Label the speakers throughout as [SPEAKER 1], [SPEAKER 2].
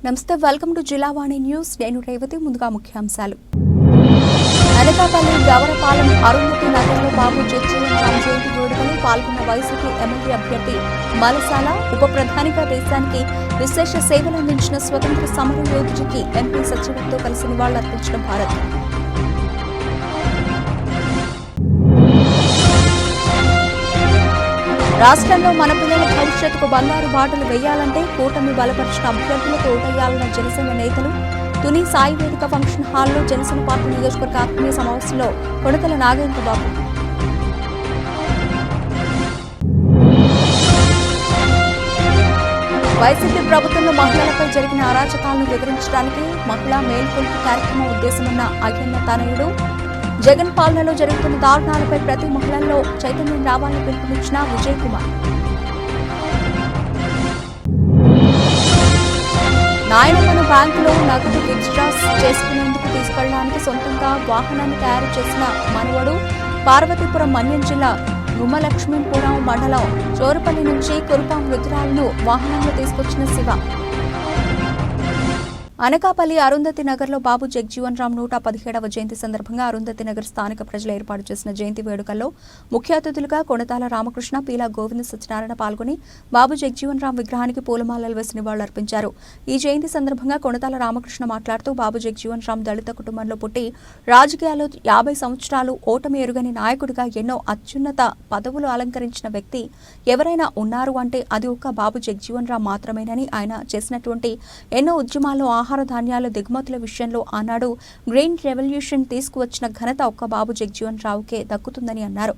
[SPEAKER 1] నమస్తే, welcome to Jillavani news. నేను రేవతి. ముందుగా ముఖ్యాంశాలు. అనకాపల్లి గవరపాలెం అరుంధతి నగర్లో బాబు జగ్జీవన్ రామ్ జయంతి వేడుకలు పాల్గొన్న వైసీపీ ఎమ్మెల్యే అభ్యర్థి మలసాల. ఉప ప్రధానిగా దేశానికి విశేష సేవలందించిన స్వతంత్ర సమర యోధుడికి ఎంపీ సచివులతో కలిసి నివాళులర్పించిన భారత్. రాష్ట్రంలో మన పిల్లల భవిష్యత్తుకు బంగారు బాటలు వేయాలంటే కూటమి బలపరిచిన అభ్యర్థులకు ఓటేయాలన్న జనసేన నేతలు. తుని సాయి వేదిక ఫంక్షన్ హాల్లో జనసేన పార్టీ నియోజకవర్గ ఆత్మీయ సమావేశంలో కొడతల నాగేంద్రబాబు. వైసీపీ ప్రభుత్వంలో మహిళలపై జరిగిన అరాచకాలను వివరించడానికి మహిళా మేల్కొల్పు కార్యక్రమం ఉద్దేశమన్న అయ్యన్న తనయుడు. జగన్ పాలనలో జరుగుతున్న దారుణాలపై ప్రతి మహిళల్లో చైతన్యం రావాలని పిలుపునిచ్చిన విజయ్ కుమార్. నాయనమ్మను బ్యాంకులో నగదు విత్డ్రాస్ చేసుకునేందుకు తీసుకెళ్లడానికి సొంతంగా వాహనాన్ని తయారు చేసిన మనవడు. పార్వతీపురం మన్యం జిల్లా గుమ్మలక్ష్మీపురం మండలం చోరుపల్లి నుంచి కురుపాం రుద్రాలను వాహనంలో తీసుకొచ్చిన శివ. అనకాపల్లి అరుంధతి నగర్లో బాబు జగ్జీవన్ రామ్ 117వ జయంతి సందర్భంగా అరుంధతి నగర్ స్థానిక ప్రజలు ఏర్పాటు చేసిన జయంతి వేడుకల్లో ముఖ్య అతిథులుగా కొణతాల రామకృష్ణ, పీలా గోవింద సత్యనారాయణ పాల్గొని బాబు జగ్జీవన్ రామ్ విగ్రహానికి పూలమాలలు వేసి నివాళులర్పించారు. ఈ జయంతి సందర్భంగా కొణతాల రామకృష్ణ మాట్లాడుతూ బాబు జగ్జీవన్ రామ్ దళిత కుటుంబంలో పుట్టి రాజకీయాల్లో 50 సంవత్సరాలు ఓటమి ఎరుగని నాయకుడిగా ఎన్నో అత్యున్నత పదవులు అలంకరించిన వ్యక్తి ఎవరైనా ఉన్నారు అంటే అది ఒక్క బాబు జగ్జీవన్ రామ్ మాత్రమేనని, ఆయన చేసినటువంటి ఎన్నో ఉద్యమాల్లో ఆహార ధాన్యాల దిగుమతుల విషయంలో ఆనాడు గ్రీన్ రెవల్యూషన్ తీసుకువచ్చిన ఘనత ఒక్క బాబు జగ్జీవన్ రావుకే దక్కుతుందని అన్నారు.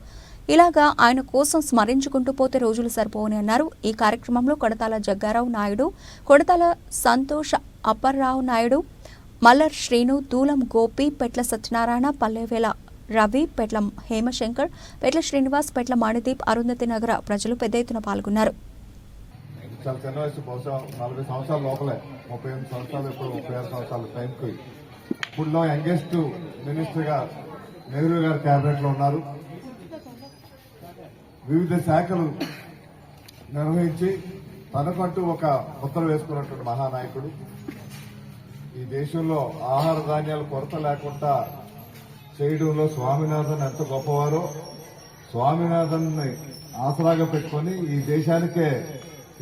[SPEAKER 1] ఇలాగా ఆయన కోసం స్మరించుకుంటూ పోతే రోజులు సరిపోవని అన్నారు. ఈ కార్యక్రమంలో కొడతాల జగ్గారావు నాయుడు, కొడతాల సంతోష్ అప్పర్రావు నాయుడు, మల్లర్ శ్రీను, దూలం గోపి, పెట్ల సత్యనారాయణ, పల్లెవేల రవి, పెట్ల హేమశంకర్, పెట్ల శ్రీనివాస్, పెట్ల మణిదీప్, అరుంధతి నగర ప్రజలు పెద్ద ఎత్తున పాల్గొన్నారు.
[SPEAKER 2] చాలా చిన్న వయసు, బహుశా 40 సంవత్సరాల లోపలే, 38 సంవత్సరాలు, ఇప్పుడు 36 సంవత్సరాల టైంకి ఇప్పుడులో యంగెస్ట్ మినిస్టర్గా నెహ్రూ గారి క్యాబినెట్ లో ఉన్నారు. వివిధ శాఖలు నిర్వహించి తనకంటూ ఒక ముద్ర వేసుకున్నటువంటి మహానాయకుడు. ఈ దేశంలో ఆహార ధాన్యాల కొరత లేకుండా చేయడంలో స్వామినాథన్ ఎంత గొప్పవారో, స్వామినాథన్ ఆసరాగా పెట్టుకుని ఈ దేశానికే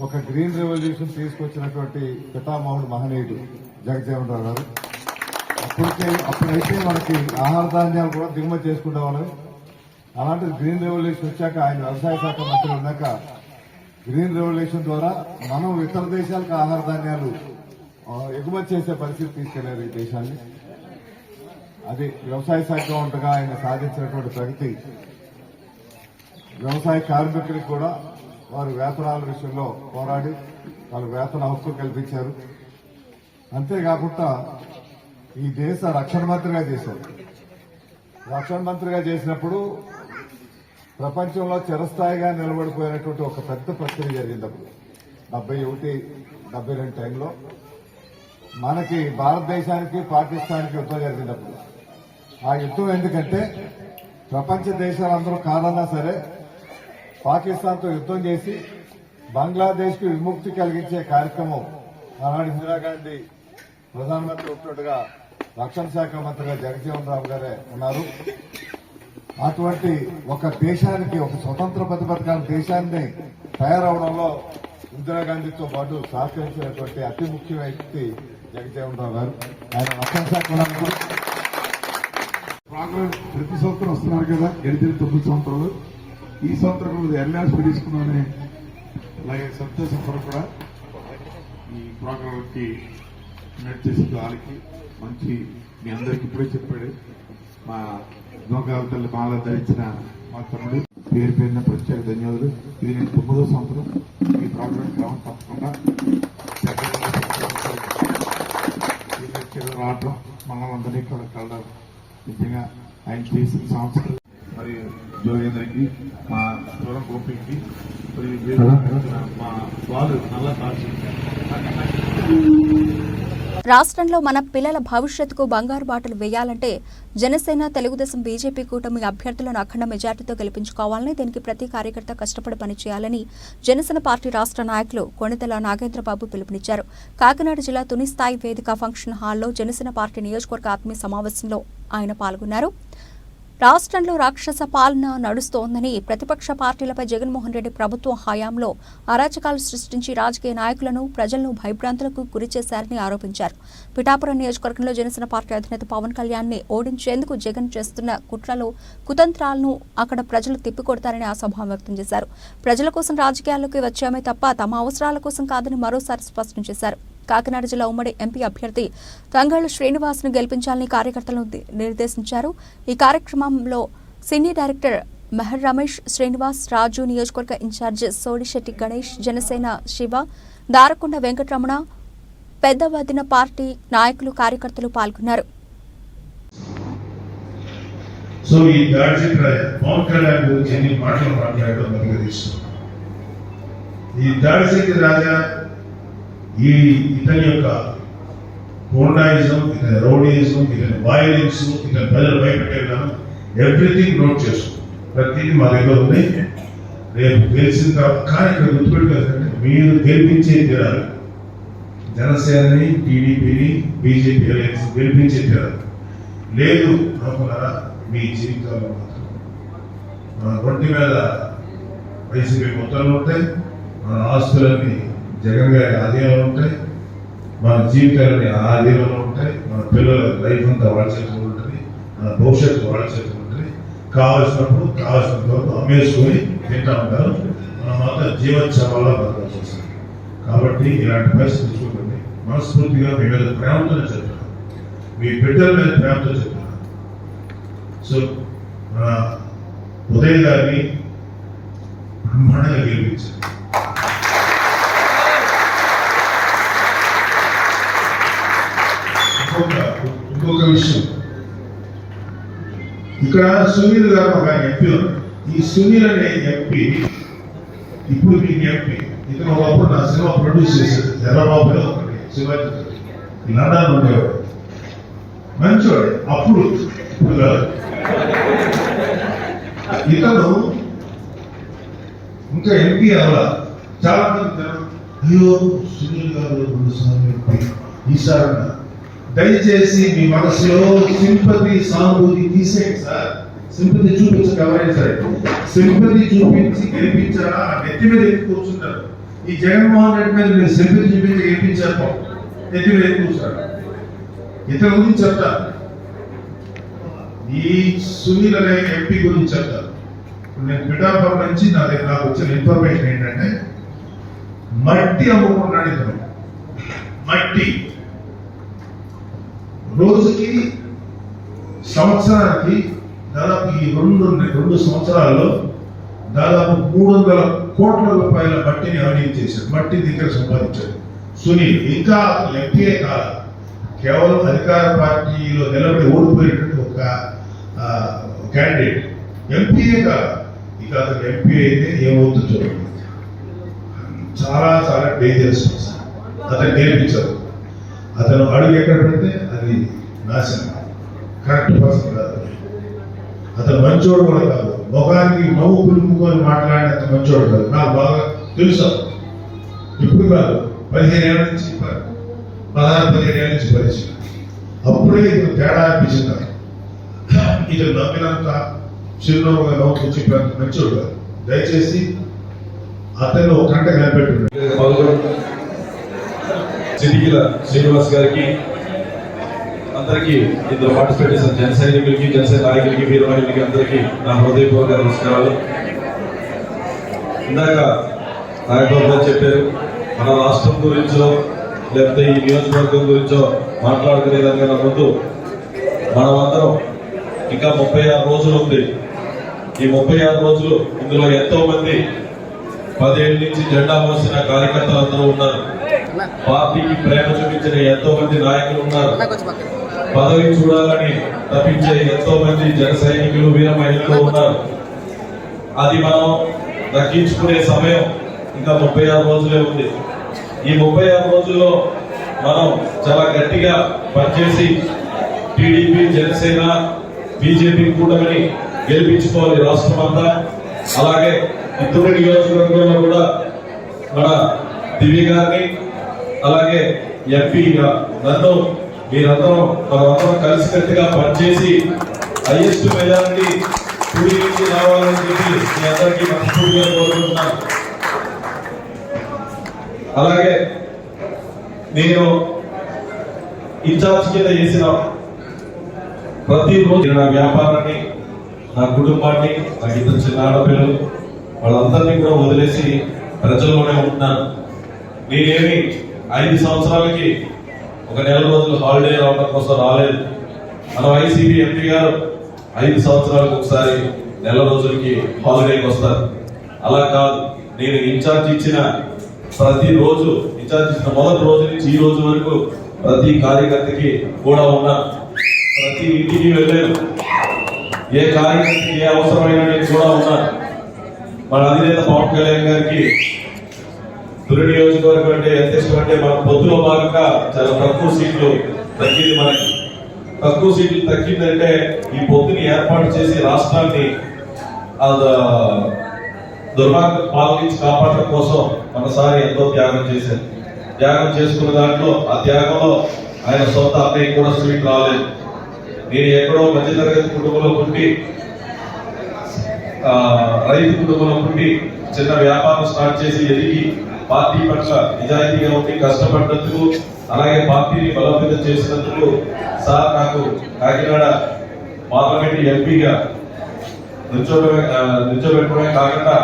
[SPEAKER 2] ఒక గ్రీన్ రెవల్యూషన్ తీసుకొచ్చినటువంటి పితామహుడు మహనీయుడు జగజ్జీవన్ రావు గారు. అప్పుడైతే మనకి ఆహార ధాన్యాలు కూడా దిగుమతి చేసుకునేవాళ్ళం. అలాంటి గ్రీన్ రెవల్యూషన్ వచ్చాక, ఆయన వ్యవసాయ శాఖ మంత్రి ఉన్నాక గ్రీన్ రెవల్యూషన్ ద్వారా మనం ఇతర దేశాలకు ఆహార ధాన్యాలు ఎగుమతి చేసే పరిస్థితి తీసుకెళ్లారు ఈ దేశాన్ని. అది వ్యవసాయ శాఖగా ఉండగా ఆయన సాధించినటువంటి ప్రగతి. వ్యవసాయ కార్మికులకు కూడా వారు వేతనాల విషయంలో పోరాడి వాళ్ళు వేతన హక్కు కల్పించారు. అంతేకాకుండా ఈ దేశ రక్షణ మంత్రిగా చేశారు. రక్షణ మంత్రిగా చేసినప్పుడు ప్రపంచంలో చిరస్థాయిగా నిలబడిపోయినటువంటి ఒక పెద్ద ప్రక్రియ జరిగింది. అప్పుడు 71, 72 టైంలో మనకి భారతదేశానికి పాకిస్తాన్కి యుద్ధం జరిగినప్పుడు, ఆ యుద్ధం ఎందుకంటే ప్రపంచ దేశాలందరూ కాదన్నా సరే పాకిస్తాన్తో యుద్ధం చేసి బంగ్లాదేశ్ కు విముక్తి కలిగించే కార్యక్రమం ఆనాడు ఇందిరాగాంధీ ప్రధానమంత్రి ఉన్నట్టుగా రక్షణ శాఖ మంత్రిగా జగజ్జీవన్ రావు గారే ఉన్నారు. అటువంటి ఒక దేశానికి, ఒక స్వతంత్ర ప్రతిపత్తికాల దేశాన్ని తయారవడంలో ఇందిరాగాంధీతో పాటు సహకరించినటువంటి అతి ముఖ్య వ్యక్తి జగజ్జీవన్ రావు గారు. ఆయన రక్షణ శాఖ
[SPEAKER 3] ప్రోగ్రాం ప్రతి సంవత్సరం వస్తున్నారు కదా, గడిచిన 9 సంవత్సరాలు. ఈ సంవత్సరం ఎన్ఆర్స్ తీసుకున్నానే అలాగే సంతోషం కూడా ఈ ప్రోగ్రాంకి నడిచేసి వాళ్ళకి మంచి, మీ అందరికి ఇప్పుడే చెప్పాడు మా దొంగల తల్లి మాల ధరించిన మా తమ్ముడు. పేరు పేరున ప్రత్యేక ధన్యవాదాలు. ఇది నేను 9వ సంవత్సరం ఈ ప్రోగ్రాం రావడం. తప్పకుండా రావడం మనమందరినీ కూడా కలడం నిజంగా ఆయన చేసిన సంవత్సరం. మరి జోగేంద్రకి, మా దూరం గోపికి, మా వాళ్ళు నల్ల కాల్చి
[SPEAKER 1] రాష్ట్రంలో మన పిల్లల భవిష్యత్తుకు బంగారు బాటలు వేయాలంటే జనసేన, తెలుగుదేశం, బీజేపీ కూటమి అభ్యర్థులను అఖండ మెజార్టీతో గెలిపించుకోవాలని, దీనికి ప్రతి కార్యకర్త కష్టపడి పనిచేయాలని జనసేన పార్టీ రాష్ట్ర నాయకులు కొణిదెల నాగేంద్రబాబు పిలుపునిచ్చారు. కాకినాడ జిల్లా తుని స్థాయి వేదిక ఫంక్షన్ హాల్లో జనసేన పార్టీ నియోజకవర్గ ఆత్మీయ సమావేశంలో ఆయన పాల్గొన్నారు. రాష్ట్రంలో రాక్షస పాలన నడుస్తోందని, ప్రతిపక్ష పార్టీలపై జగన్మోహన్ రెడ్డి ప్రభుత్వ హయాంలో అరాచకాలు సృష్టించి రాజకీయ నాయకులను, ప్రజలను భయభ్రాంతులకు గురిచేశారని ఆరోపించారు. పిఠాపురం నియోజకవర్గంలో జనసేన పార్టీ అధినేత పవన్ కళ్యాణ్ ని ఓడించేందుకు జగన్ చేస్తున్న కుట్రలు, కుతంత్రాలను అక్కడ ప్రజలు తిప్పికొడతారని ఆశాభావం వ్యక్తం చేశారు. ప్రజల కోసం రాజకీయాల్లోకి వచ్చామే తప్ప తమ అవసరాల కోసం కాదని మరోసారి స్పష్టం చేశారు. కాకినాడ జిల్లా ఉమ్మడి ఎంపీ అభ్యర్థి తంగళ్ల శ్రీనివాస్ను గెలిపించాలని కార్యకర్తలను నిర్దేశించారు. ఈ కార్యక్రమంలో సినీ డైరెక్టర్ మెహర్ రమేష్, శ్రీనివాస్, రాజు, నియోజకవర్గ ఇన్ఛార్జ్ సోడిశెట్టి గణేష్, జనసేన శివ, దారకొండ వెంకటరమణ, పెద్ద వదిన పార్టీ నాయకులు, కార్యకర్తలు పాల్గొన్నారు.
[SPEAKER 4] ఇతని యొక్క హోండాయిజం, ఇతని రౌడీయిజం, ఇతని వైలెన్స్, ఇతని ప్రజలు భయపెట్టే విధానం ఎవ్రీథింగ్ నోట్ చేసుకో. ప్రతిదీ మా దగ్గర ఉంది. రేపు గెలిచిన తర్వాత కానీ ఇక్కడ గుర్తుపెట్టుకోవాలంటే మీరు గెలిపించే తీరాలి. జనసేనని, టీడీపీని, బీజేపీ గెలిపించే తీరాలి. లేదు అనుకున్నారా మీ జీవితాల్లో మాత్రం మన ఒంటి మీద వైసీపీ మొత్తాలు ఉంటాయి, మన ఆస్తులన్నీ జగన్ గారి ఆధీనంలో ఉంటాయి, మన జీవితాలని ఆధీనంలో ఉంటాయి, మన పిల్లల లైఫ్ అంతా వాళ్ళ చేతుల్లో ఉంటుంది, మన భవిష్యత్తు వాళ్ళ చేతుల్లో ఉంటుంది. కావాల్సినప్పుడు కావాల్సినంత వరకు అమ్మేసుకొని తింటా ఉంటారు. మన మాత్రం జీవోత్సవాల్లో బతకాల్సి వస్తుంది. కాబట్టి ఇలాంటి పరిస్థితి చూడండి. మనస్ఫూర్తిగా మీ మీద ప్రేమతోనే చెప్తున్నాను, మీ బిడ్డల మీద ప్రేమతో చెప్తున్నాను. సో మన ఉదయ్ గారిని బ్రహ్మాండంగా గెలిపించారు. ఇంకొక విషయం, ఇక్కడ సునీల్ గారు ఒక ఎంపీ ఉన్నారు. ఈ సునీల్ అనే ఎంపీ ఇప్పుడు మీకు ఎంపీ. ఇతను ఒకప్పుడు నా సినిమా ప్రొడ్యూస్ చేశాడు. ఎర్రబాబులో ఒకటి శివాజీ లండన్ ఉండేవాడు. మంచివాడు అప్పుడు, ఇప్పుడు కాదు. ఇతను ఇంకా ఎంపీ అవ్వాల. చాలా మంది అయ్యో సునీల్ గారు 2 సార్లు ఎంపీ, ఈసారి దయచేసి మీ మనసులో సింపతి, సానుభూతి తీసేయండి సార్. సింపతి చూపించక ఎవరైనా సరే సింపతి చూపించి గెలిపించారా నెత్తి మీద ఎత్తి కూర్చుంటారు. ఈ జగన్మోహన్ రెడ్డి మీద మీరు సింపతి చూపించి గెలిపించారు, నెత్తి మీద ఎత్తి కూర్చున్నారు. ఇతని గురించి చెప్తారు, ఈ సునీల్ అనే ఎంపీ గురించి చెప్తారు. నేను పిఠాపురం నుంచి నాకు వచ్చిన ఇన్ఫర్మేషన్ ఏంటంటే మట్టి అమ్ముకున్నాడు ఇతను. మట్టి రోజుకి, సంవత్సరానికి దాదాపు ఈ 2 సంవత్సరాల్లో దాదాపు 300 కోట్ల రూపాయల మట్టిని అవినీతి చేశాడు. మట్టి దగ్గర సంపాదించాడు సునీల్. ఇంకా ఎంపీఏ కాదు, కేవలం అధికార పార్టీలో నిలబడి ఓడిపోయినటువంటి ఒక క్యాండిడేట్. ఎంపీఏ కాదు, ఇక అతను ఎంపీ అయితే ఏమవుతుందో చూడండి. చాలా చాలా డేంజరస్ పర్సన్. అతను గెలిపించారు. అతను అడుగు ఎక్కడ పెడితే అది నాశనం. కరెక్ట్ పర్సన్ కాదు. అతను మంచోడు కూడా కాదు. ముఖానికి నవ్వు పులుపుకొని మాట్లాడినంత మంచోడు కాదు. నాకు బాగా తెలుసు. ఇప్పుడు కాదు, 15 ఏళ్ళ నుంచి 16-17 ఏళ్ళ నుంచి పరిచయం. అప్పుడే ఇతను తేడా అనిపించింది. ఇతను నమ్మినంత చిరునవ్వుగా నవ్వు చెప్పినంత మంచోడు కాదు. దయచేసి అతను ఒక గంట కనిపెట్టున్నాడు.
[SPEAKER 5] సిద్దికిల శ్రీనివాస్ గారికి, అందరికీ ఇందులో పార్టిసిపేట్ చేసిన జన సైనికులకి, జనసేన నాయకులకి, వీర మహిళలకి అందరికీ నా హృదయపూర్వక నమస్కారాలు. ఇందాక నాయకులు గారు చెప్పారు, మన రాష్ట్రం గురించో లేకపోతే ఈ నియోజకవర్గం గురించో మాట్లాడుకునే దానికన్నా ముందు మనమందరం ఇంకా 36 రోజులు ఉంది. ఈ 36 రోజులు ఇందులో ఎంతో మంది 10 ఏళ్ళ నుంచి జెండా మోసిన కార్యకర్తలు అందరూ ఉన్నారు. పార్టీకి ప్రేమ చూపించిన ఎంతో మంది నాయకులు ఉన్నారు. పదవి చూడాలని తప్పించే ఎంతో మంది జన సైనికులు, వీర మహిళలు ఉన్నారు. అది మనం దక్కించుకునే సమయం ఇంకా 36 రోజులే ఉంది. ఈ 36 రోజుల్లో మనం చాలా గట్టిగా పనిచేసి టీడీపీ, జనసేన, బీజేపీ కూటమిని గెలిపించుకోవాలి రాష్ట్రం అంతా. అలాగే ఇతర నియోజకవర్గంలో కూడా మన దివ్య గారిని, అలాగే ఎంపీగా నన్ను మనమందరం కలిసికట్టుగా పనిచేసి హైయెస్ట్ మెజారిటీ టీడీపీ రావాలని చెప్పి మీ అందరికీ మనస్ఫూర్తిగా కోరుకుంటున్నాను. అలాగే నేను ఇన్ఛార్జ్ కింద చేసిన ప్రతిరోజు నా వ్యాపారాన్ని, నా కుటుంబాన్ని, నాకు ఇద్దరు చిన్న ఆడపిల్లలు, వాళ్ళందరినీ కూడా వదిలేసి ప్రజల్లోనే ఉంటున్నాను. నేనేమి 5 సంవత్సరాలకి ఒక నెల రోజులు హాలిడే రావడం కోసం రాలేదు. మన వైసీపీ ఎంపీ గారు 5 సంవత్సరాలకు ఒకసారి నెల రోజులకి హాలిడేకి వస్తారు. అలా కాదు, నేను ఇన్ఛార్జ్ ఇచ్చిన ప్రతిరోజు, ఇన్ఛార్జ్ ఇచ్చిన మొదటి రోజు నుంచి ఈ రోజు వరకు ప్రతి కార్యకర్తకి కూడా ఉన్నాను. ప్రతి ఇంటికి వెళ్ళాను. ఏ కార్యకర్తకి ఏ అవసరమైన నేను కూడా ఉన్నాను. మన అధినేత పవన్ కళ్యాణ్ గారికి తురి నియోజకవర్గం అంటే ఎంత ఇష్టం అంటే, మన పొత్తులో భాగంగా చాలా తక్కువ సీట్లు తగ్గింది. మనకి తక్కువ సీట్లు తగ్గిందంటే ఈ పొత్తుని ఏర్పాటు చేసి రాష్ట్రాన్ని దుర్మార్గ పాలన నుంచి కాపాడటం కోసం మనసారి ఎంతో త్యాగం చేశారు. త్యాగం చేసుకున్న దాంట్లో, ఆ త్యాగంలో ఆయన సొంత అన్నయ్య కూడా స్వీట్ రాలేదు. నేను ఎక్కడో మధ్యతరగతి కుటుంబంలో పుట్టి, రైతు కుటుంబంలో పుట్టి చిన్న వ్యాపారం స్టార్ట్ చేసి ఎదిగి పార్టీ పట్ల నిజాయితీగా ఉండి కష్టపడినందుకు, అలాగే పార్టీని బలోపేతం చేసినందుకు సార్ నాకు కాకినాడ పార్లమెంట్ ఎంపీగా నిల్చోబెట్టడమే కాకుండా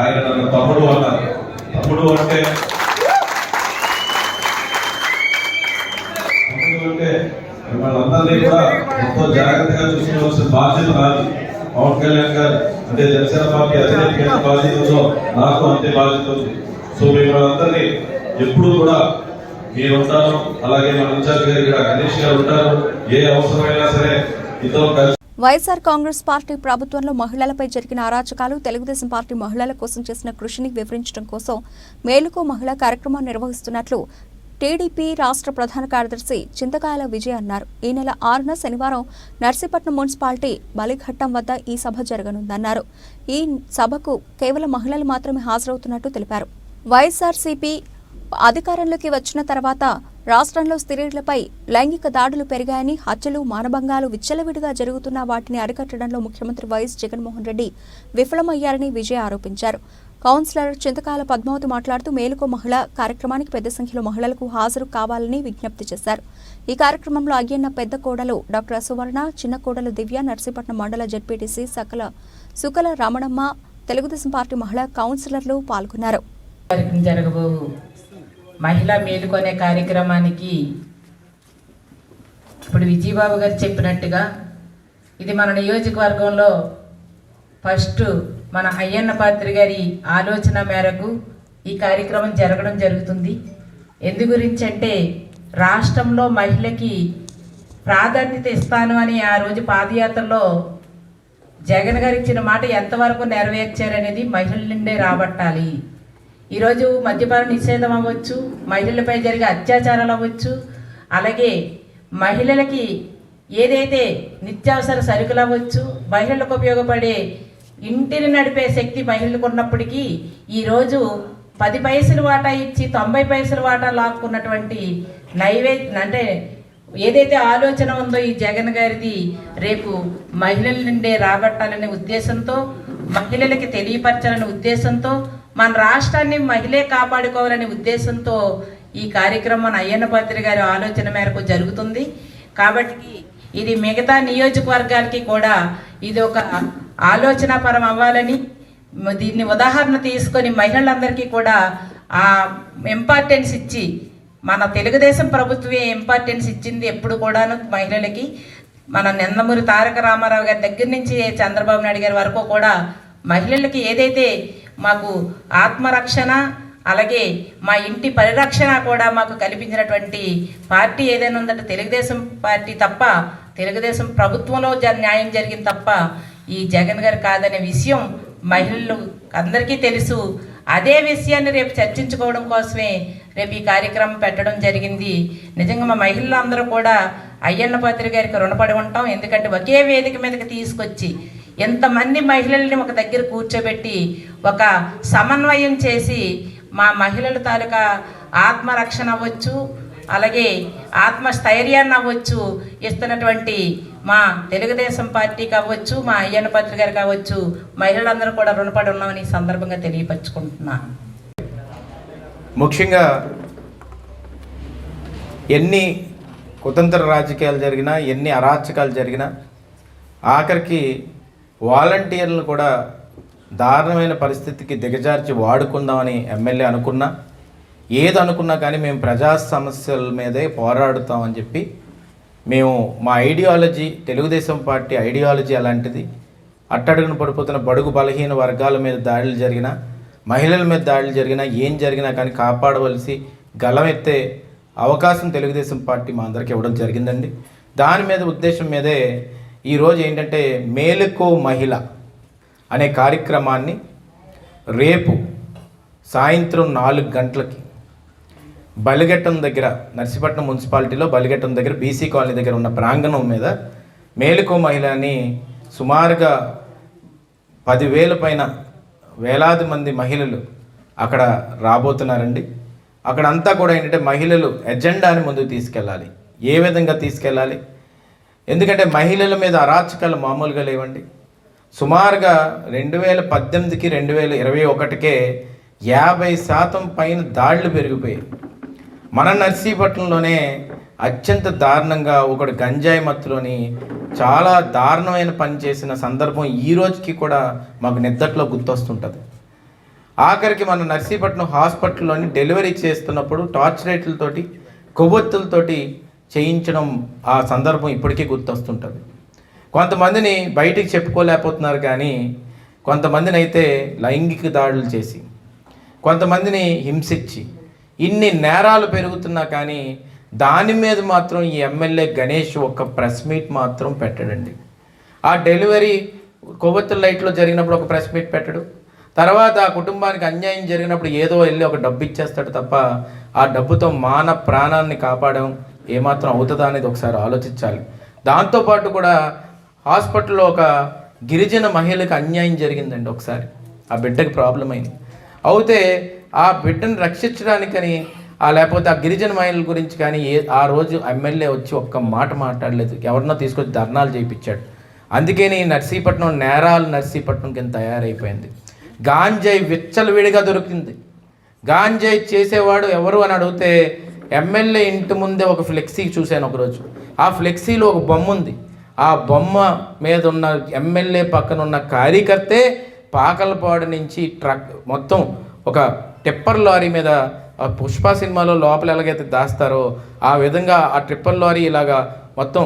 [SPEAKER 5] ఆయన నన్ను తమ్ముడు అన్నారు. తమ్ముడు అంటే మిమ్మల్ని కూడా ఎంతో జాగ్రత్తగా చూసుకోవాల్సిన బాధ్యత నాది. పవన్ కళ్యాణ్ గారు అంటే జనసేన పార్టీ అధినేత బాధ్యతతో నాకు అంతే బాధ్యత ఉంది. సో మిమ్మల్ని అందరినీ ఎప్పుడు కూడా నేను ఉంటాను. అలాగే మన ఇన్ఛార్జ్ గారు ఇక్కడ గణేష్ గారు ఉంటారు. ఏ అవసరమైనా సరే ఇద్దరు కలిసి.
[SPEAKER 1] వైఎస్ఆర్ కాంగ్రెస్ పార్టీ ప్రభుత్వంలో మహిళలపై జరిగిన అరాచకాలు, తెలుగుదేశం పార్టీ మహిళల కోసం చేసిన కృషిని వివరించడం కోసం మేలుకో మహిళా కార్యక్రమాన్ని నిర్వహిస్తున్నట్లు టీడీపీ రాష్ట్ర ప్రధాన కార్యదర్శి చింతకాయల విజయ్ అన్నారు. ఈ నెల 6న శనివారం నర్సీపట్నం మున్సిపాలిటీ బలిఘట్టం వద్ద ఈ సభ జరగనుందన్నారు. ఈ సభకు కేవలం మహిళలు మాత్రమే హాజరవుతున్నట్టు తెలిపారు. వైఎస్ఆర్సీపీ అధికారంలోకి వచ్చిన తర్వాత రాష్ట్రంలో స్త్రీలపై లైంగిక దాడులు పెరిగాయని, హత్యలు, మానభంగాలు విచ్చలవిడిగా జరుగుతున్న వాటిని అరికట్టడంలో ముఖ్యమంత్రి వైఎస్ జగన్మోహన్ రెడ్డి విఫలమయ్యారని విజయ్ ఆరోపించారు. కౌన్సిలర్ చింతకాయల పద్మావతి మాట్లాడుతూ మేలుకో మహిళా కార్యక్రమానికి పెద్ద సంఖ్యలో మహిళలకు హాజరు కావాలని విజ్ఞప్తి చేశారు. ఈ కార్యక్రమంలో అయ్యన్న పెద్ద కోడలు డాక్టర్ సువర్ణ, చిన్న కోడలు దివ్య, నర్సీపట్నం మండల జెడ్పీటీసీ సుకల రమణమ్మ, తెలుగుదేశం పార్టీ మహిళా కౌన్సిలర్లు పాల్గొన్నారు.
[SPEAKER 6] జరగబోవు మహిళా మేలుకొనే కార్యక్రమానికి ఇప్పుడు విజయబాబు గారు చెప్పినట్టుగా ఇది మన నియోజకవర్గంలో ఫస్ట్ మన అయ్యన్న పాత్రి గారి ఆలోచన మేరకు ఈ కార్యక్రమం జరగడం జరుగుతుంది. ఎందు గురించి అంటే రాష్ట్రంలో మహిళకి ప్రాధాన్యత ఇస్తాను అని ఆ రోజు పాదయాత్రలో జగన్ గారు ఇచ్చిన మాట ఎంతవరకు నెరవేర్చారనేది మహిళల నుండే రాబట్టాలి. ఈరోజు మద్యపాన నిషేధం అవ్వచ్చు, మహిళలపై జరిగే అత్యాచారాలు అవ్వచ్చు, అలాగే మహిళలకి ఏదైతే నిత్యావసర సరుకులు అవ్వచ్చు, మహిళలకు ఉపయోగపడే ఇంటిని నడిపే శక్తి మహిళలకు ఉన్నప్పటికీ ఈరోజు 10 పైసలు వాటా ఇచ్చి 90 పైసల వాటా లాక్కున్నటువంటి అంటే ఏదైతే ఆలోచన ఉందో ఈ జగన్ గారిది రేపు మహిళల నుండే రాబట్టాలనే ఉద్దేశంతో, మహిళలకి తెలియపరచాలనే ఉద్దేశంతో, మన రాష్ట్రాన్ని మహిళే కాపాడుకోవాలనే ఉద్దేశంతో ఈ కార్యక్రమం అయ్యన్న పాత్రి గారి ఆలోచన మేరకు జరుగుతుంది. కాబట్టి ఇది మిగతా నియోజకవర్గాలకి కూడా ఇది ఒక ఆలోచనాపరం అవ్వాలని, దీన్ని ఉదాహరణ తీసుకొని మహిళలందరికీ కూడా ఆ ఇంపార్టెన్స్ ఇచ్చి, మన తెలుగుదేశం ప్రభుత్వమే ఇంపార్టెన్స్ ఇచ్చింది ఎప్పుడు కూడాను మహిళలకి. మన నందమూరి తారక రామారావు గారి దగ్గర నుంచి చంద్రబాబు నాయుడు గారి వరకు కూడా మహిళలకి ఏదైతే మాకు ఆత్మరక్షణ, అలాగే మా ఇంటి పరిరక్షణ కూడా మాకు కల్పించినటువంటి పార్టీ ఏదైనా ఉందంటే తెలుగుదేశం పార్టీ తప్ప, తెలుగుదేశం ప్రభుత్వంలో న్యాయం జరిగింది తప్ప ఈ జగన్ గారు కాదనే విషయం మహిళలు అందరికీ తెలుసు. అదే విషయాన్ని రేపు చర్చించుకోవడం కోసమే రేపు ఈ కార్యక్రమం పెట్టడం జరిగింది. నిజంగా మా మహిళలందరూ కూడా అయ్యన్న పాత్రి గారికి రుణపడి ఉంటాం. ఎందుకంటే ఒకే వేదిక మీదకి తీసుకొచ్చి ఎంతమంది మహిళల్ని ఒక దగ్గర కూర్చోబెట్టి ఒక సమన్వయం చేసి మా మహిళల తాలూకా ఆత్మరక్షణ అవ్వచ్చు, అలాగే ఆత్మస్థైర్యాన్ని అవ్వచ్చు ఇస్తున్నటువంటి మా తెలుగుదేశం పార్టీకి అవ్వచ్చు, మా అయ్యన్న పాత్రి గారికి అవ్వచ్చు, మహిళలందరూ కూడా రుణపడి ఉన్నామని ఈ సందర్భంగా తెలియపరచుకుంటున్నాను.
[SPEAKER 7] ముఖ్యంగా ఎన్ని కుతంత్ర రాజకీయాలు జరిగినా, ఎన్ని అరాచకాలు జరిగినా, ఆఖరికి వాలంటీర్లను కూడా దారుణమైన పరిస్థితికి దిగజార్చి వాడుకుందామని ఎమ్మెల్యే అనుకున్నా, ఏది అనుకున్నా కానీ మేము ప్రజా సమస్యల మీదే పోరాడుతామని చెప్పి మేము మా ఐడియాలజీ, తెలుగుదేశం పార్టీ ఐడియాలజీ అలాంటిది. అట్టడుగున పడిపోతున్న బడుగు బలహీన వర్గాల మీద దాడులు జరిగినా, మహిళల మీద దాడులు జరిగినా, ఏం జరిగినా కానీ కాపాడవలసి గలమెత్తే అవకాశం తెలుగుదేశం పార్టీ మా అందరికీ ఇవ్వడం జరిగిందండి. దాని మీద ఉద్దేశం మీదే ఈరోజు ఏంటంటే మేలుకో మహిళ అనే కార్యక్రమాన్ని రేపు సాయంత్రం 4 గంటలకి బలిఘట్టం దగ్గర, నర్సీపట్నం మున్సిపాలిటీలో బలిఘట్టం దగ్గర బీసీ కాలనీ దగ్గర ఉన్న ప్రాంగణం మీద మేలుకో మహిళ అని సుమారుగా 10,000 పైన వేలాది మంది మహిళలు అక్కడ రాబోతున్నారండి. అక్కడంతా కూడా ఏంటంటే మహిళలు ఎజెండాని ముందుకు తీసుకెళ్ళాలి. ఏ విధంగా తీసుకెళ్ళాలి? ఎందుకంటే మహిళల మీద అరాచకాలు మామూలుగా లేవండి. సుమారుగా 2018కి 2021కే 50% పైన దాడులు పెరిగిపోయాయి. మన నర్సీపట్నంలోనే అత్యంత దారుణంగా ఒకడు గంజాయి మత్తులోని చాలా దారుణమైన పని చేసిన సందర్భం ఈ రోజుకి కూడా మాకు నిద్దట్లో గుర్తొస్తుంటుంది. ఆఖరికి మన నర్సీపట్నం హాస్పిటల్లోని డెలివరీ చేస్తున్నప్పుడు టార్చ్ లైట్లతోటి, కొవ్వొత్తులతోటి చేయించడం ఆ సందర్భం ఇప్పటికీ గుర్తొస్తుంటుంది. కొంతమందిని బయటికి చెప్పుకోలేకపోతున్నారు, కానీ కొంతమందిని అయితే లైంగిక దాడులు చేసి, కొంతమందిని హింసించి, ఇన్ని నేరాలు పెరుగుతున్నా కానీ దాని మీద మాత్రం ఈ ఎమ్మెల్యే గణేష్ ఒక్క ప్రెస్ మీట్ మాత్రం పెట్టడండి. ఆ డెలివరీ కొవ్వొత్తుల లైట్లో జరిగినప్పుడు ఒక ప్రెస్ మీట్ పెట్టడు. తర్వాత ఆ కుటుంబానికి అన్యాయం జరిగినప్పుడు ఏదో వెళ్ళి ఒక డబ్బు ఇచ్చేస్తాడు తప్ప ఆ డబ్బుతో మాన ప్రాణాన్ని కాపాడడం ఏమాత్రం అవుతుందా అనేది ఒకసారి ఆలోచించాలి. దాంతోపాటు కూడా హాస్పిటల్లో ఒక గిరిజన మహిళకి అన్యాయం జరిగిందండి. ఒకసారి ఆ బిడ్డకి ప్రాబ్లం అయింది. అయితే ఆ బిడ్డను రక్షించడానికని లేకపోతే ఆ గిరిజన మహిళల గురించి కానీ ఆ రోజు ఎమ్మెల్యే వచ్చి ఒక్క మాట మాట్లాడలేదు. ఎవరినో తీసుకొచ్చి ధర్నాలు చేయించాడు. అందుకని నర్సీపట్నం నేరాలు నర్సీపట్నం కింద తయారైపోయింది. గాంజాయి విచ్చలవిడిగా దొరికింది. గాంజాయి చేసేవాడు ఎవరు అని అడిగితే ఎమ్మెల్యే ఇంటి ముందే ఒక ఫ్లెక్సీ చూశాను ఒకరోజు. ఆ ఫ్లెక్సీలో ఒక బొమ్మ ఉంది. ఆ బొమ్మ మీద ఉన్న ఎమ్మెల్యే పక్కన ఉన్న కార్యకర్తే పాకలపాడు నుంచి ట్రక్ మొత్తం ఒక టిప్పర్ లారీ మీద పుష్ప సినిమాలో లోపల ఎలాగైతే దాస్తారో ఆ విధంగా ఆ ట్రిప్పర్ లారీ ఇలాగా మొత్తం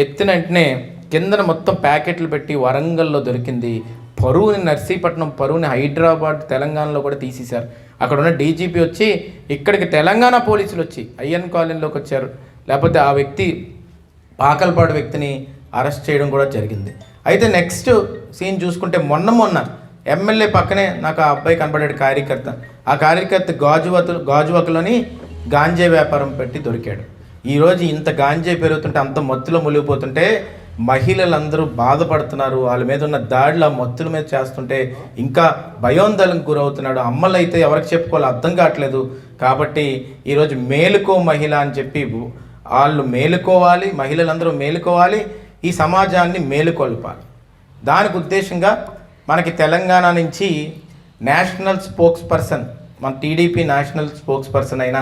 [SPEAKER 7] ఎత్తిన వెంటనే కిందన మొత్తం ప్యాకెట్లు పెట్టి వరంగల్లో దొరికింది. పరువుని, నర్సీపట్నం పరువుని హైదరాబాద్, తెలంగాణలో కూడా తీసేశారు. అక్కడ ఉన్న డీజీపీ వచ్చి ఇక్కడికి తెలంగాణ పోలీసులు వచ్చి అయ్యన్ కాలనీలోకి వచ్చారు. లేకపోతే ఆ వ్యక్తి పాకలపాడు వ్యక్తిని అరెస్ట్ చేయడం కూడా జరిగింది. అయితే నెక్స్ట్ సీన్ చూసుకుంటే మొన్న ఎమ్మెల్యే పక్కనే నాకు ఆ అబ్బాయి కనబడాడు, కార్యకర్త. ఆ కార్యకర్త గాజువాకలోని గాంజాయి వ్యాపారం పెట్టి దొరికాడు. ఈరోజు ఇంత గాంజాయి పెరుగుతుంటే, అంత మత్తులో మునిగిపోతుంటే మహిళలందరూ బాధపడుతున్నారు. వాళ్ళ మీద ఉన్న దాడులు ఆ మత్తుల మీద చేస్తుంటే ఇంకా భయోందోళనకు గురవుతున్నాడు. అమ్మలు అయితే ఎవరికి చెప్పుకోవాలో అర్థం కావట్లేదు. కాబట్టి ఈరోజు మేలుకో మహిళ అని చెప్పి వాళ్ళు మేలుకోవాలి, మహిళలందరూ మేలుకోవాలి, ఈ సమాజాన్ని మేలుకొల్పాలి. దానికి ఉద్దేశంగా మనకి తెలంగాణ నుంచి నేషనల్ స్పోక్స్ పర్సన్, మన టీడీపీ నేషనల్ స్పోక్స్ పర్సన్ అయిన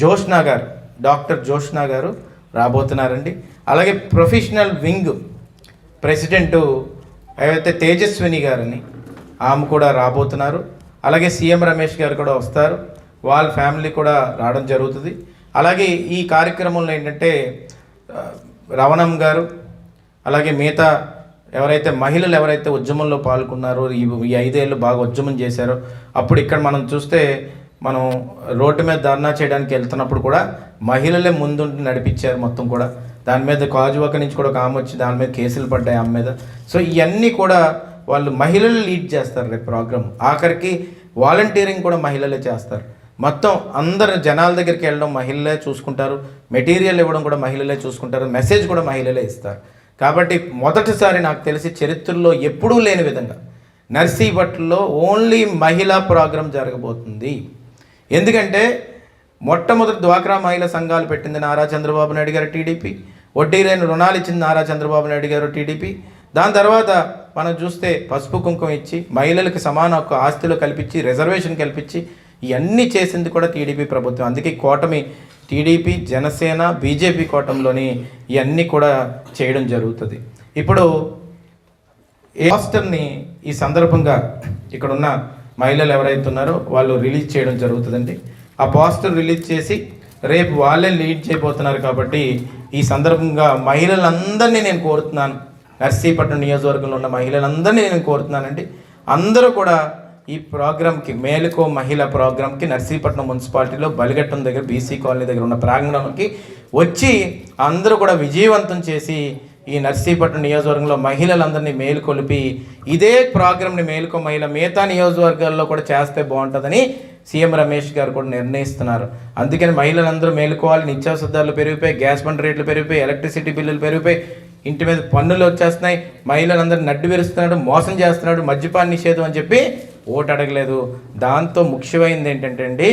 [SPEAKER 7] జోష్నా గారు, డాక్టర్ జోష్నా గారు రాబోతున్నారండి. అలాగే ప్రొఫెషనల్ వింగ్ ప్రెసిడెంటు ఏవైతే తేజస్విని గారని ఆమె కూడా రాబోతున్నారు. అలాగే సీఎం రమేష్ గారు కూడా వస్తారు, వాళ్ళ ఫ్యామిలీ కూడా రావడం జరుగుతుంది. అలాగే ఈ కార్యక్రమంలో ఏంటంటే రవణం గారు, అలాగే మిగతా ఎవరైతే మహిళలు ఎవరైతే ఉద్యమంలో పాల్గొన్నారో, ఈ 5 ఏళ్ళు బాగా ఉద్యమం చేశారో, అప్పుడు ఇక్కడ మనం చూస్తే మనం రోడ్డు మీద ధర్నా చేయడానికి వెళ్తున్నప్పుడు కూడా మహిళలే ముందుండి నడిపించారు మొత్తం కూడా. దాని మీద కాజువాక నుంచి కూడా ఒక ఆమె వచ్చి దాని మీద కేసులు పడ్డాయి ఆమె మీద. సో ఇవన్నీ కూడా వాళ్ళు మహిళలు లీడ్ చేస్తారు రేపు ప్రోగ్రామ్. ఆఖరికి వాలంటీరింగ్ కూడా మహిళలే చేస్తారు. మొత్తం అందరు జనాల దగ్గరికి వెళ్ళడం మహిళలే చూసుకుంటారు, మెటీరియల్ ఇవ్వడం కూడా మహిళలే చూసుకుంటారు, మెసేజ్ కూడా మహిళలే ఇస్తారు. కాబట్టి మొదటిసారి నాకు తెలిసి చరిత్రలో ఎప్పుడూ లేని విధంగా నర్సీపట్నంలో ఓన్లీ మహిళా ప్రోగ్రాం జరగబోతుంది. ఎందుకంటే మొట్టమొదటి డ్వాక్రా మహిళా సంఘాలు పెట్టింది నారా చంద్రబాబు నాయుడు గారు టీడీపీ, వడ్డీ లేని రుణాలు ఇచ్చింది నారా చంద్రబాబు నాయుడు గారు టీడీపీ. దాని తర్వాత మనం చూస్తే పసుపు కుంకుమ ఇచ్చి మహిళలకు సమాన హక్కు ఆస్తిలో కల్పించి రిజర్వేషన్ కల్పించి ఇవన్నీ చేసింది కూడా టీడీపీ ప్రభుత్వం. అందుకే కూటమి టీడీపీ, జనసేన, బీజేపీ కూటమిలోని ఇవన్నీ కూడా చేయడం జరుగుతుంది. ఇప్పుడు పోస్టర్ని ఈ సందర్భంగా ఇక్కడున్న మహిళలు ఎవరైతే ఉన్నారో వాళ్ళు రిలీజ్ చేయడం జరుగుతుందండి. ఆ పోస్టర్ రిలీజ్ చేసి రేపు వాళ్ళే లీడ్ చేయబోతున్నారు. కాబట్టి ఈ సందర్భంగా మహిళలందరినీ నేను కోరుతున్నాను, నర్సీపట్నం నియోజకవర్గంలో ఉన్న మహిళలందరినీ నేను కోరుతున్నానండి, అందరూ కూడా ఈ ప్రోగ్రామ్కి, మేలుకో మహిళా ప్రోగ్రామ్కి నర్సీపట్నం మున్సిపాలిటీలో బలిఘట్టం దగ్గర బీసీ కాలనీ దగ్గర ఉన్న ప్రాంగణంకి వచ్చి అందరూ కూడా విజయవంతం చేసి ఈ నర్సీపట్నం నియోజకవర్గంలో మహిళలందరినీ మేలుకొలిపి ఇదే ప్రోగ్రామ్ని మేలుకో మహిళ మిగతా నియోజకవర్గాల్లో కూడా చేస్తే బాగుంటుందని సీఎం రమేష్ గారు కూడా నిర్ణయిస్తున్నారు. అందుకని మహిళలందరూ మేలుకోవాలి. నిత్యావసర ధరలు పెరిగిపోయి, గ్యాస్ బండ్ రేట్లు పెరిగిపోయి, ఎలక్ట్రిసిటీ బిల్లులు పెరిగిపోయి, ఇంటి మీద పన్నులు వచ్చేస్తున్నాయి, మహిళలందరూ నడ్డు విరుస్తున్నాడు, మోసం చేస్తున్నాడు, మద్యపాన నిషేధం అని చెప్పి ఓటు అడగలేదు. దాంతో ముఖ్యమైనది ఏంటంటే అండి,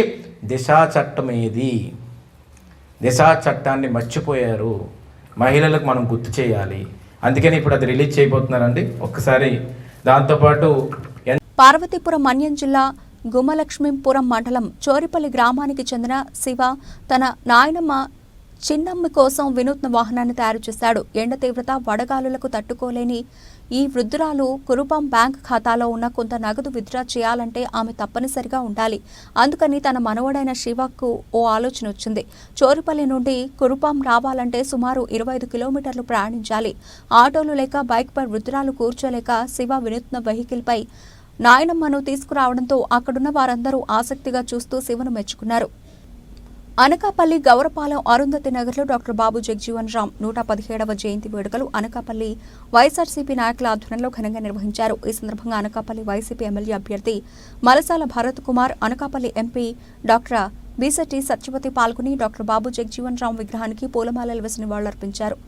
[SPEAKER 7] దిశా చట్టం ఏది, దిశా చట్టాన్ని మర్చిపోయారు, మహిళలకు మనం గుర్తు చేయాలి. అందుకని ఇప్పుడు అది రిలీజ్ చేయబోతున్నారండి. ఒక్కసారి దాంతోపాటు
[SPEAKER 1] పార్వతీపురం మన్యం జిల్లా గుమలక్ష్మీపురం మండలం చోరిపల్లి గ్రామానికి చెందిన శివ తన నాయనమ్మ చిన్నమ్మ కోసం వినూత్న వాహనాన్ని తయారు చేశాడు. ఎండ తీవ్రత, వడగాలులకు తట్టుకోలేని ఈ వృద్ధురాలు కురుపాం బ్యాంక్ ఖాతాలో ఉన్న కొంత నగదు విత్డ్రా చేయాలంటే ఆమె తప్పనిసరిగా ఉండాలి. అందుకని తన మనవడైన శివకు ఓ ఆలోచన వచ్చింది. చోరిపల్లి నుండి కురుపాం రావాలంటే సుమారు 25 కిలోమీటర్లు ప్రయాణించాలి. ఆటోలు లేక బైక్పై వృద్ధురాలు కూర్చోలేక శివ వినూత్న వెహికల్పై నాయనమ్మను తీసుకురావడంతో అక్కడున్న వారందరూ ఆసక్తిగా చూస్తూ శివను మెచ్చుకున్నారు. అనకాపల్లి గౌరపాలెం అరుంధతి నగర్లో డాక్టర్ బాబు జగ్జీవన్ రామ్ 117వ జయంతి వేడుకలు అనకాపల్లి వైఎస్ఆర్సీపీ నాయకుల ఆధ్వర్యంలో ఘనంగా నిర్వహించారు. ఈ సందర్భంగా అనకాపల్లి వైసీపీ ఎమ్మెల్యే అభ్యర్థి మలసాల భరత్ కుమార్, అనకాపల్లి ఎంపీ డాక్టర్ బీసటి సత్యవతి పాల్గొని డాక్టర్ బాబు జగ్జీవన్ రామ్ విగ్రహానికి పూలమాలలు వేసి నివాళులర్పించారు.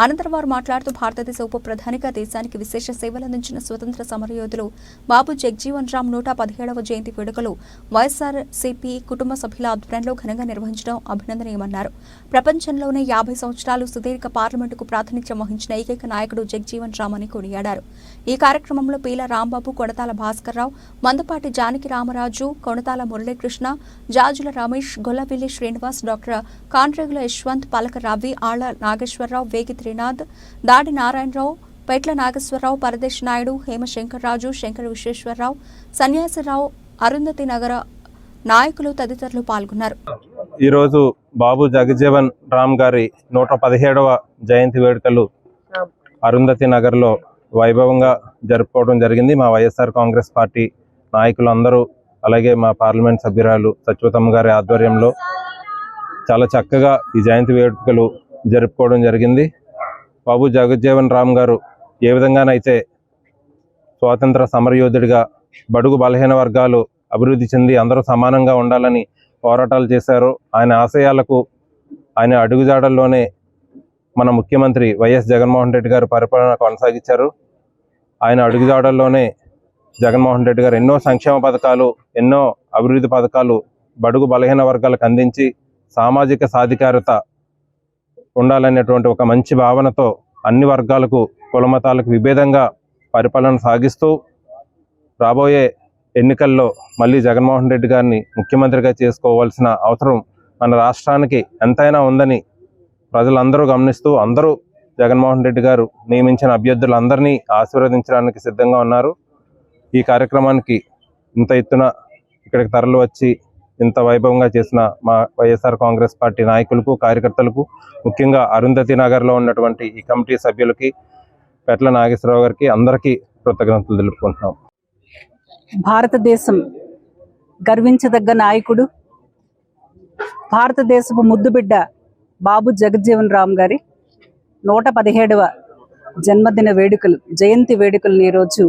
[SPEAKER 1] అనంతరం వారు మాట్లాడుతూ భారతదేశ ఉప ప్రధానిగా దేశానికి విశేష సేవలందించిన స్వతంత్ర సమరయోధులు బాబు జగ్జీవన్ రామ్ 117వ జయంతి వేడుకలు వైఎస్ఆర్సీపీ కుటుంబ సభ్యుల ఆధ్వర్యంలో ఘనంగా నిర్వహించడం అభినందనీయమన్నారు. ప్రపంచంలోనే 50 సంవత్సరాలు సుదీర్ఘ పార్లమెంటుకు ప్రాతినిధ్యం వహించిన ఏకైక నాయకుడు జగ్జీవన్ రామ్ అని కొనియాడారు. ఈ కార్యక్రమంలో పీల రాంబాబు, కొడతాల భాస్కర్రావు, మందపాటి జానకి రామరాజు, కొడతాల మురళీకృష్ణ, జాజుల రమేష్, గొల్లవిల్లి శ్రీనివాస్, డాక్టర్ కాంట్రేగుల యశ్వంత్, పలక రవి, ఆళ్ల నాగేశ్వరరావు, వేగి త్రినాథ్, దాడి నారాయణరావు, పెట్ల నాగేశ్వరరావు, పరదేశ్ నాయుడు, హేమశంకర్రాజు, శంకర విశ్వేశ్వరరావు, సన్యాసిరావు, అరుంధతి నగర నాయకులు తదితరులు పాల్గొన్నారు.
[SPEAKER 8] ఈరోజు బాబు జగజీవన్ రామ్ గారి 117వ జయంతి వేడుకలు అరుంధతి నగర్లో వైభవంగా జరుపుకోవడం జరిగింది. మా వైఎస్ఆర్ కాంగ్రెస్ పార్టీ నాయకులందరూ, అలాగే మా పార్లమెంట్ సభ్యురాలు సత్యవతమ్మ గారి ఆధ్వర్యంలో చాలా చక్కగా ఈ జయంతి వేడుకలు జరుపుకోవడం జరిగింది. బాబు జగజ్జీవన్ రామ్ గారు ఏ విధంగానైతే స్వాతంత్ర సమరయోధుడిగా బడుగు బలహీన వర్గాలు అభివృద్ధి చెంది అందరూ సమానంగా ఉండాలని పోరాటాలు చేశారో, ఆయన ఆశయాలకు, ఆయన అడుగుజాడల్లోనే మన ముఖ్యమంత్రి వైఎస్ జగన్మోహన్ రెడ్డి గారు పరిపాలన కొనసాగించారు. ఆయన అడుగుజాడల్లోనే జగన్మోహన్ రెడ్డి గారు ఎన్నో సంక్షేమ పథకాలు, ఎన్నో అభివృద్ధి పథకాలు బడుగు బలహీన వర్గాలకు అందించి సామాజిక సాధికారత ఉండాలనేటువంటి ఒక మంచి భావనతో అన్ని వర్గాలకు, కులమతాలకు విభేదంగా పరిపాలన సాగిస్తూ రాబోయే ఎన్నికల్లో మళ్ళీ జగన్మోహన్ రెడ్డి గారిని ముఖ్యమంత్రిగా చేసుకోవాల్సిన అవసరం మన రాష్ట్రానికి ఎంతైనా ఉందని ప్రజలందరూ గమనిస్తూ అందరూ జగన్మోహన్ రెడ్డి గారు నియమించిన అభ్యర్థులందరినీ ఆశీర్వదించడానికి సిద్ధంగా ఉన్నారు. ఈ కార్యక్రమానికి ఇంత ఎత్తున ఇక్కడికి తరలి వచ్చి ఇంత వైభవంగా చేసిన మా వైఎస్ఆర్ కాంగ్రెస్ పార్టీ నాయకులకు, కార్యకర్తలకు, ముఖ్యంగా అరుంధతి నగర్లో ఉన్నటువంటి ఈ కమిటీ సభ్యులకి, పెట్ల నాగేశ్వరరావు గారికి అందరికీ కృతజ్ఞతలు తెలుపుకుంటున్నాం.
[SPEAKER 9] భారతదేశం గర్వించదగ్గ నాయకుడు, భారతదేశపు ముద్దుబిడ్డ బాబు జగజ్జీవన్ రామ్ గారి 117వ జన్మదిన వేడుకలు, జయంతి వేడుకలను ఈరోజు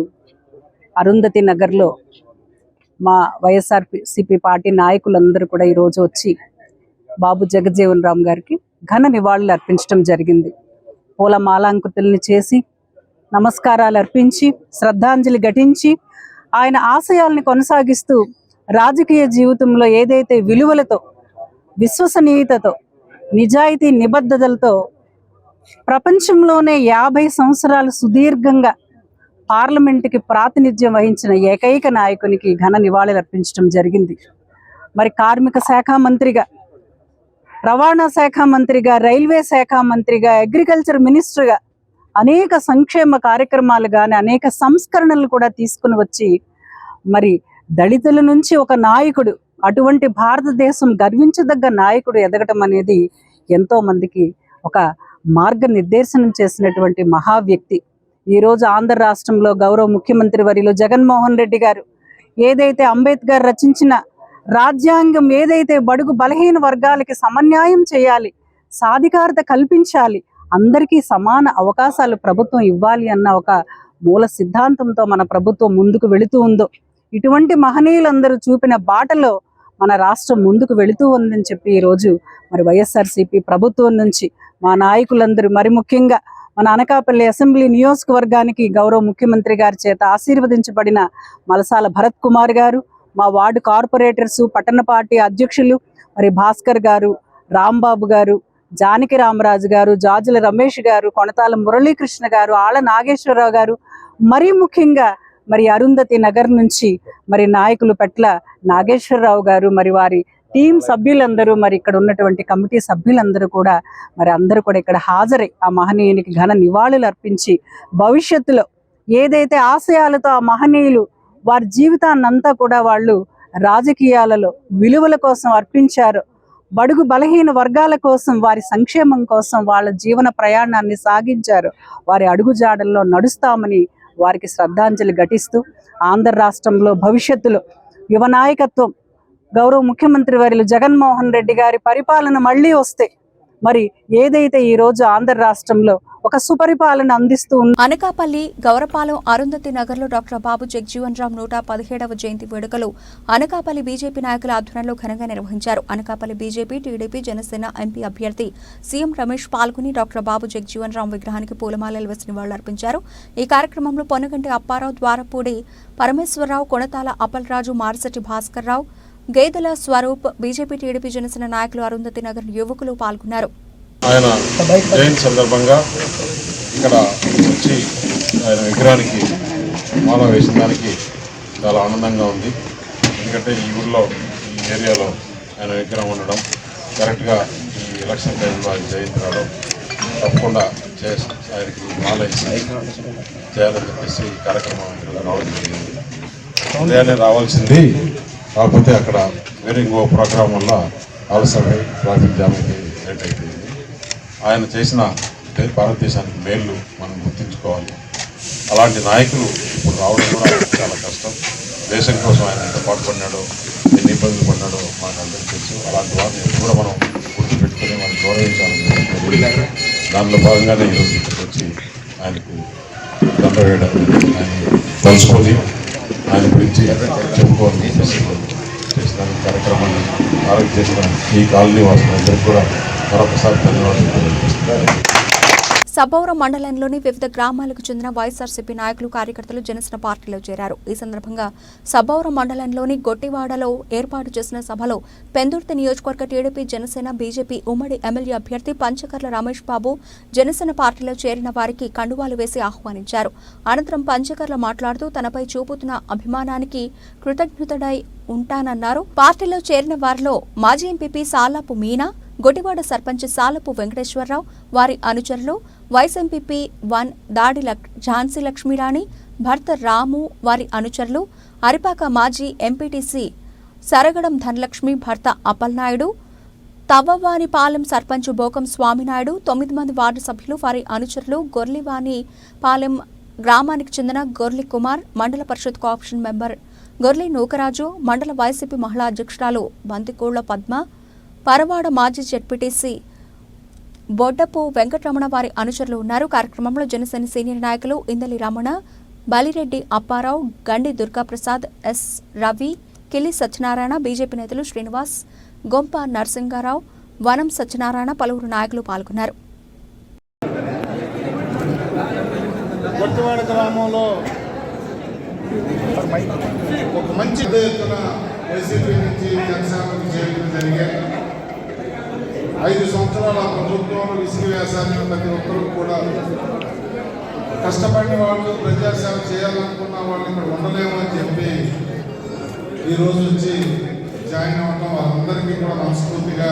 [SPEAKER 9] అరుంధతి నగర్లో మా వైఎస్ఆర్సీపీ పార్టీ నాయకులందరూ కూడా ఈరోజు వచ్చి బాబు జగజ్జీవన్ రామ్ గారికి ఘన నివాళులు అర్పించడం జరిగింది. పూల మాలాంకృతుల్ని చేసి నమస్కారాలు అర్పించి శ్రద్ధాంజలి ఘటించి ఆయన ఆశయాల్ని కొనసాగిస్తూ రాజకీయ జీవితంలో ఏదైతే విలువలతో, విశ్వసనీయతతో, నిజాయితీ నిబద్ధతలతో ప్రపంచంలోనే 50 సంవత్సరాలు సుదీర్ఘంగా పార్లమెంటుకి ప్రాతినిధ్యం వహించిన ఏకైక నాయకునికి ఘన నివాళులు అర్పించడం జరిగింది. మరి కార్మిక శాఖ మంత్రిగా, రవాణా శాఖ మంత్రిగా, రైల్వే శాఖ మంత్రిగా, అగ్రికల్చర్ మినిస్టర్గా అనేక సంక్షేమ కార్యక్రమాలు కానీ అనేక సంస్కరణలు కూడా తీసుకుని వచ్చి మరి దళితుల నుంచి ఒక నాయకుడు, అటువంటి భారతదేశం గర్వించదగ్గ నాయకుడు ఎదగటం అనేది ఎంతో మందికి ఒక మార్గనిర్దేశనం చేసినటువంటి మహా వ్యక్తి. ఈరోజు ఆంధ్ర రాష్ట్రంలో గౌరవ ముఖ్యమంత్రి వర్యులు జగన్మోహన్ రెడ్డి గారు ఏదైతే అంబేద్కర్ రచించిన రాజ్యాంగం ఏదైతే బడుగు బలహీన వర్గాలకి సమన్యాయం చేయాలి, సాధికారత కల్పించాలి, అందరికీ సమాన అవకాశాలు ప్రభుత్వం ఇవ్వాలి అన్న ఒక మూల సిద్ధాంతంతో మన ప్రభుత్వం ముందుకు వెళుతూ ఉందో, ఇటువంటి మహనీయులందరూ చూపిన బాటలో మన రాష్ట్రం ముందుకు వెళుతూ ఉందని చెప్పి ఈరోజు మరి వైఎస్ఆర్సీపీ ప్రభుత్వం నుంచి మా నాయకులందరూ, మరి ముఖ్యంగా మన అనకాపల్లి అసెంబ్లీ నియోజకవర్గానికి గౌరవ ముఖ్యమంత్రి గారి చేత ఆశీర్వదించబడిన మలసాల భరత్ కుమార్ గారు, మా వార్డు కార్పొరేటర్స్, పట్టణ పార్టీ అధ్యక్షులు మరి భాస్కర్ గారు, రాంబాబు గారు, జానకి రామరాజు గారు, జాజుల రమేష్ గారు, కొనతాల మురళీకృష్ణ గారు, ఆళ్ళ నాగేశ్వరరావు గారు, మరీ ముఖ్యంగా మరి అరుంధతి నగర్ నుంచి మరి నాయకులు పెట్ల నాగేశ్వరరావు గారు, మరి వారి టీం సభ్యులందరూ, మరి ఇక్కడ ఉన్నటువంటి కమిటీ సభ్యులందరూ కూడా మరి అందరూ కూడా ఇక్కడ హాజరై ఆ మహనీయునికి ఘన నివాళులు అర్పించి భవిష్యత్తులో ఏదైతే ఆశయాలతో ఆ మహనీయులు వారి జీవితాన్నంతా కూడా వాళ్ళు రాజకీయాలలో విలువల కోసం అర్పించారు, బడుగు బలహీన వర్గాల కోసం, వారి సంక్షేమం కోసం వాళ్ళ జీవన ప్రయాణాన్ని సాగించారు, వారి అడుగుజాడల్లో నడుస్తామని వారికి శ్రద్ధాంజలి ఘటిస్తూ ఆంధ్ర రాష్ట్రంలో భవిష్యత్తులో యువ నాయకత్వం గౌరవ ముఖ్యమంత్రి వర్యులు జగన్మోహన్ రెడ్డి గారి పరిపాలన మళ్ళీ వస్తే మరి ఏదైతే ఈ రోజు ఆంధ్ర రాష్ట్రంలో ఒక సుపరిపాలన అందిస్తూ
[SPEAKER 1] అనకాపల్లి గౌరపాలెం అరుంధతి నగర్లో డాక్టర్ బాబు జగజ్జీవన్ రామ్ 117వ జయంతి వేడుకలు అనకాపల్లి బీజేపీ నాయకుల ఆధ్వర్యంలో ఘనంగా నిర్వహించారు. Anakapalli BJP, TDP, Janasena MP అభ్యర్థి సీఎం రమేష్ పాల్గొని డాక్టర్ బాబు జగజ్జీవన్ రామ్ విగ్రహానికి పూలమాలలు వేసి నివాళులర్పించారు. ఈ కార్యక్రమంలో పొన్నగంటి అప్పారావు, ద్వారపూడి పరమేశ్వరరావు, కొనతాల అప్పలరాజు, మారిశెట్టి భాస్కర్ రావు, గేదెల స్వరూప్, బీజేపీ, టీడీపీ, జనసేన నాయకులు, అరుంధతి నగర్ యువకులు పాల్గొన్నారు.
[SPEAKER 10] ఆయన జయంతి సందర్భంగా ఇక్కడ వచ్చి ఆయన విగ్రహానికి మాల వేసిన దానికి చాలా ఆనందంగా ఉంది. ఎందుకంటే ఈ ఊళ్ళో, ఈ ఏరియాలో ఆయన విగ్రహం ఉండడం కరెక్ట్గా ఈ ఎలక్షన్ టైంలో ఆయన జయంతి రావడం, తప్పకుండా ఆయనకి మాల వేసి చేయాలని చెప్పేసి ఈ కార్యక్రమం రావడం జరిగింది. ఉదయాన్నే రావాల్సింది, కాకపోతే అక్కడ వేరే ఇంకో ప్రోగ్రాం వల్ల ఆలస్యమై ట్రాఫిక్ జామ్ అయితే లేట్ అయిపోయింది. ఆయన చేసిన భారతదేశానికి మేళ్ళు మనం గుర్తించుకోవాలి. అలాంటి నాయకులు ఇప్పుడు రావడం కూడా చాలా కష్టం. దేశం కోసం ఆయన ఎంత పాటుపడినాడో, ఎన్ని ఇబ్బందులు పడినాడో మనకు అందరికీ తెలుసు. అలాంటి వారిని కూడా మనం గుర్తుపెట్టుకుని మనం గౌరవించాలని దానిలో భాగంగానే ఈరోజు ఇక్కడికి వచ్చి ఆయనకు దండ వేయడం, ఆయన తలుచుకొని ఆయన గురించి చెప్పుకోవాలని చేసిన కార్యక్రమాన్ని ఆరోగ్య చేసిన ఈ కాలనీ వాసులందరికీ కూడా మరొకసారి ధన్యవాదాలు.
[SPEAKER 1] సబ్బవరం మండలంలోని వివిధ గ్రామాలకు చెందిన వైఎస్ఆర్సీపీ నాయకులు, కార్యకర్తలు జనసేన పార్టీలో చేరారు. ఈ సందర్భంగా సబ్బవరం మండలంలోని గొట్టివాడలో ఏర్పాటు చేసిన సభలో పెందుర్తి నియోజకవర్గ టీడీపీ, జనసేన, బీజేపీ ఉమ్మడి ఎమ్మెల్యే అభ్యర్థి పంచకర్ల రమేష్ బాబు జనసేన పార్టీలో చేరిన వారికి కండువాలు వేసి ఆహ్వానించారు. అనంతరం పంచకర్ల మాట్లాడుతూ తనపై చూపుతున్న అభిమానానికి కృతజ్ఞతడై ఉంటానన్నారు. పార్టీలో చేరిన వారిలో మాజీ ఎంపీపీ సాలాపు మీనా, గొటివాడ సర్పంచ్ సాలపు వెంకటేశ్వరరావు, వారి అనుచరులు, వైస్ ఎంపీపీ 1 దాడి ఝాన్సీ లక్ష్మీరాణి, భర్త రాము, వారి అనుచరులు, అరిపాక మాజీ ఎంపీటీసీ సరగడం ధనలక్ష్మి, భర్త అప్పలనాయుడు, తవ్వవానిపాలెం సర్పంచ్ బోకం స్వామినాయుడు, 9 మంది వార్డు సభ్యులు, వారి అనుచరులు, గొర్లివానిపాలెం గ్రామానికి చెందిన గొర్లి కుమార్, మండల పరిషత్ కోఆప్షన్ మెంబర్ గొర్లి నూకరాజు, మండల వైసీపీ మహిళా అధ్యక్షురాలు బంతికోళ్ల పద్మ, పరవాడ మాజీ జెడ్పీటీసీ బొడ్డపు వెంకటరమణ, వారి అనుచరులు ఉన్నారు. కార్యక్రమంలో జనసేన సీనియర్ నాయకులు ఇందలి రమణ, బలిరెడ్డి అప్పారావు, గండి దుర్గాప్రసాద్, ఎస్ రవి, కిల్లి సత్యనారాయణ, బీజేపీ నేతలు శ్రీనివాస్, గొంప నరసింగారావు, వనం సత్యనారాయణ, పలువురు నాయకులు పాల్గొన్నారు.
[SPEAKER 2] కొత్తవాడ గ్రామంలో ఒక మంచి ఎత్తున వైసీపీ నుంచి జనసేనకు చేరికలు జరిగాయి. 5 సంవత్సరాల ప్రభుత్వంలో విసిగివేశాన్ని ప్రతి ఒక్కరూ కూడా కష్టపడిన వాళ్ళు, ప్రజాసేవ చేయాలనుకున్న వాళ్ళు ఇక్కడ ఉండలేము అని చెప్పి ఈరోజు వచ్చి జాయిన్ అవ్వడం వాళ్ళందరికీ కూడా మనస్ఫూర్తిగా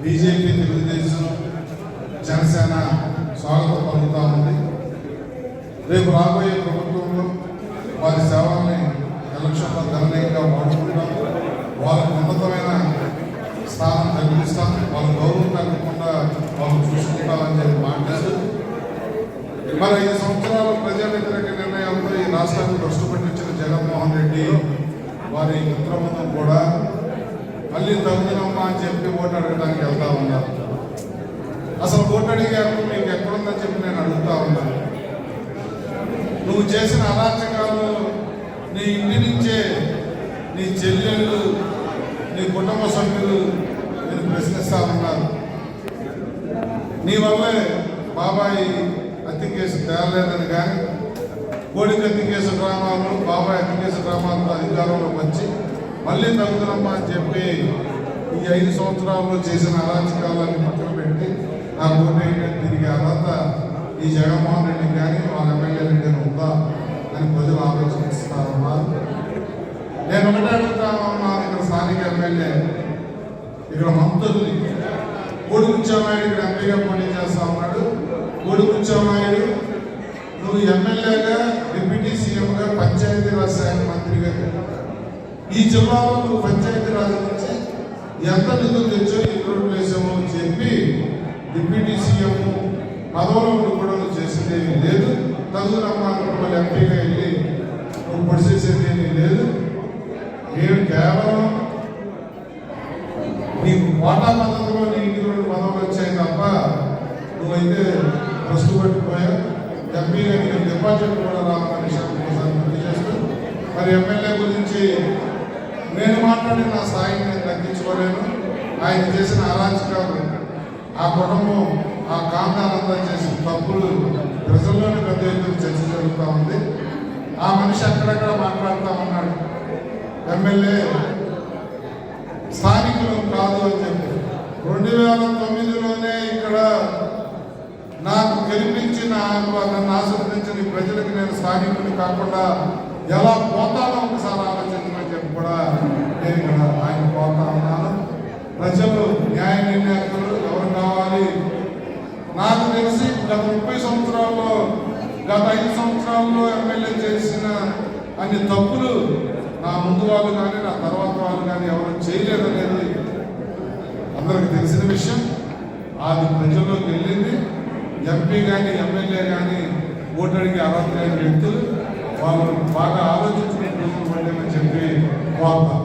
[SPEAKER 2] బీజేపీ, తెలుగుదేశం, జనసేన స్వాగతం పలుకుతా ఉంది. రేపు రాబోయే ప్రభుత్వంలో వారి సేవల్ని ఎలక్షన్లో గణనీయంగా వాడుకుంటాం, వాళ్ళకు ఉన్నతమైన స్థానం కల్పిస్తాం, వాళ్ళ గౌరవం తగ్గకుండా వాళ్ళు చూసుకుంటామని చెప్పి మాట్లాడుతూ మరి 5 సంవత్సరాల ప్రజా వ్యతిరేక నిర్ణయాలతో ఈ రాష్ట్రాన్ని కష్టపట్టించిన జగన్మోహన్ రెడ్డి వారి మిత్రబృందం కూడా మళ్ళీ తగ్గుదమ్మా అని చెప్పి ఓటు అడగడానికి వెళ్తా ఉన్నారు. అసలు ఓటు అడిగారు మీకు ఎక్కడుందని చెప్పి నేను అడుగుతా ఉన్నాను. నువ్వు చేసిన అరాచకాలు నీ ఇంటి నుంచే నీ చెల్లెళ్ళు, నీ కుటుంబ సభ్యులు నేను ప్రశ్నిస్తా ఉన్నారు. నీ వల్లే బాబాయి హత్య కేసు తేలలేదని కానీ, కోడికి హత్య కేసు డ్రామాలు, బాబాయి హత్య కేసు డ్రామాలతో అధికారంలోకి వచ్చి మళ్ళీ తగ్గుదమ్మా అని చెప్పి ఈ 5 సంవత్సరాల్లో చేసిన అరాచకాలని పక్కన పెట్టి నా ఓటు తిరిగి అర్హత ఈ జగన్మోహన్ రెడ్డికి కానీ వాళ్ళ ఎమ్మెల్యేలకి ఉందా అని ప్రజలు ఆలోచిస్తా ఉన్నారు. నేను ఒకటే అడుగుతా ఉన్నాను, ఇక్కడ స్థానిక ఎమ్మెల్యే, ఇక్కడ మంత్రుల్ని, కోడి ముత్యానాయుడు ఇక్కడ ఎంపీగా పోటీ చేస్తా ఉన్నాడు. కోడి ముత్యానాయుడు నువ్వు ఎమ్మెల్యేగా, డిప్యూటీ సీఎంగా, పంచాయతీరాజ్ శాఖ మంత్రిగా ఈ జిల్లాలో నువ్వు పంచాయతీరాజ్ నుంచి ఎంత నిధులు తెచ్చో, ఈ రోడ్లు వేసామో చెప్పి డిప్యూటీ సీఎం పదవులో కూడా నువ్వు చేసేదేమీ లేదు. తగుదమ్మా మళ్ళీ ఎంపీగా వెళ్ళి నువ్వు పొడి చేసేదేమీ లేదు. నేను కేవలం నీకు కోటా పద్ధతిలో నీ ఇంటికి 2 పదవులు వచ్చాయి తప్ప నువ్వైతే ప్రశ్న పట్టిపోయావు. ఎంపీగా నీకు డిపాజిట్ కూడా రావాలన్న విషయాన్ని ఒకసారి గుర్తు చేస్తూ, మరి ఎమ్మెల్యే గురించి నేను మాట్లాడిన నా స్థాయిని నేను తగ్గించుకోలేను. ఆయన చేసిన అరాచకాలు, ఆ కుటుంబం, ఆ కాంతానంతా చేసిన తప్పులు ప్రజల్లోనే పెద్ద ఎత్తున చర్చ జరుగుతూ ఉంది. ఆ మనిషి అక్కడక్కడ మాట్లాడుతూ ఉన్నాడు, ఎమ్మెల్యే స్థానికులు కాదు అని చెప్పి. 2009లోనే ఇక్కడ నాకు గెలిపించి నన్ను ఆశీర్వదించిన ప్రజలకు నేను స్థానికుని కాకుండా ఎలా పోతానో ఒకసారి ఆలోచించమని చెప్పి కూడా నేను ఇక్కడ ఆయన పోతా ఉన్నాను. ప్రజలు న్యాయ నిర్ణేతలు ఎవరు కావాలి? నాకు తెలిసి గత 30 సంవత్సరాల్లో, గత 5 సంవత్సరాల్లో ఎమ్మెల్యే చేసిన అన్ని తప్పులు నా ముందు వాళ్ళు కానీ నా తర్వాత వాళ్ళు కానీ ఎవరు చేయలేదనేది అందరికి తెలిసిన విషయం. అది ప్రజల్లోకి వెళ్ళింది. ఎంపీ కానీ ఎమ్మెల్యే కానీ ఓటు అడిగి అర్హత లేని వ్యక్తులు వాళ్ళు బాగా ఆలోచించుకుని పడేమని చెప్పి కోరుతాం.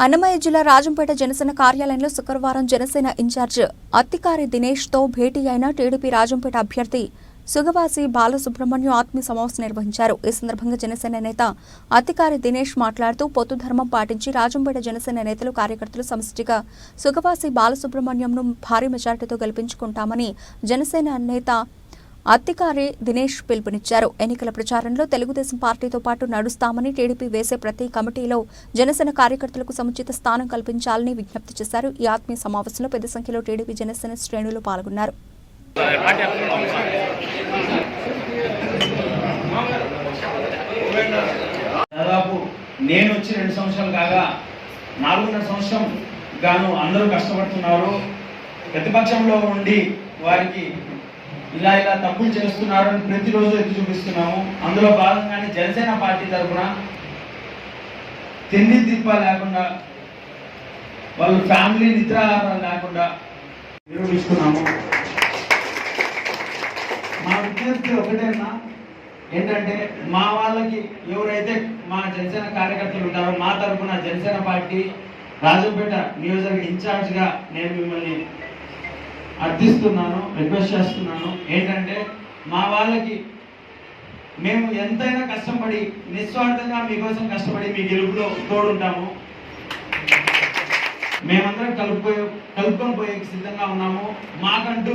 [SPEAKER 1] అన్నమయ్య జిల్లా రాజంపేట జనసేన కార్యాలయంలో శుక్రవారం జనసేన ఇన్ఛార్జ్ అత్తికారి దినేష్తో భేటీ అయిన టీడీపీ రాజంపేట అభ్యర్థి సుగవాసి బాలసుబ్రహ్మణ్యం ఆత్మీయ సమావేశం నిర్వహించారు. ఈ సందర్భంగా జనసేన నేత అత్తికారి దినేష్ మాట్లాడుతూ పొత్తు ధర్మం పాటించి రాజంపేట జనసేన నేతలు, కార్యకర్తలు సమిష్టిగా సుగవాసి బాలసుబ్రహ్మణ్యంను భారీ మెజార్టీతో గెలిపించుకుంటామని జనసేన నేత అత్తికారి దినేష్ పిలుపునిచ్చారు. ఎన్నికల ప్రచారంలో తెలుగుదేశం పార్టీతో పాటు నడుస్తామని, టీడీపీ వేసే ప్రతి కమిటీలో జనసేన కార్యకర్తలకు సముచిత స్థానం కల్పించాలని విజ్ఞప్తి చేశారు. ఈ ఆత్మీయ సమావేశంలో పెద్ద సంఖ్యలో టీడీపీ జనసేన శ్రేణులు పాల్గొన్నారు.
[SPEAKER 11] దాదాపు నేను వచ్చి 2 సంవత్సరాలు కాగా 4.5 సంవత్సరం గాను అందరూ కష్టపడుతున్నారు. ప్రతిపక్షంలో ఉండి వారికి ఇలా తప్పులు చేస్తున్నారు అని ప్రతిరోజు ఎత్తి చూపిస్తున్నాము. అందులో భాగంగానే జనసేన పార్టీ తరఫున తిండి తిప్ప లేకుండా, వాళ్ళ ఫ్యామిలీ నిద్రాహారం లేకుండా నిర్వహిస్తున్నాము. మా విజ్ఞప్తి ఒకటేనా ఏంటంటే, మా వాళ్ళకి ఎవరైతే మా జనసేన కార్యకర్తలు ఉంటారో మా తరఫున జనసేన పార్టీ రాజంపేట నియోజకవర్గ ఇన్ఛార్జ్గా నేను మిమ్మల్ని అర్థిస్తున్నాను, రిక్వెస్ట్ చేస్తున్నాను. ఏంటంటే, మా వాళ్ళకి మేము ఎంతైనా కష్టపడి నిస్వార్థంగా మీకోసం కష్టపడి మీ గెలుపులో తోడుంటాము. మేమందరం కలుపుకొని పోయే సిద్ధంగా ఉన్నాము. మాకంటూ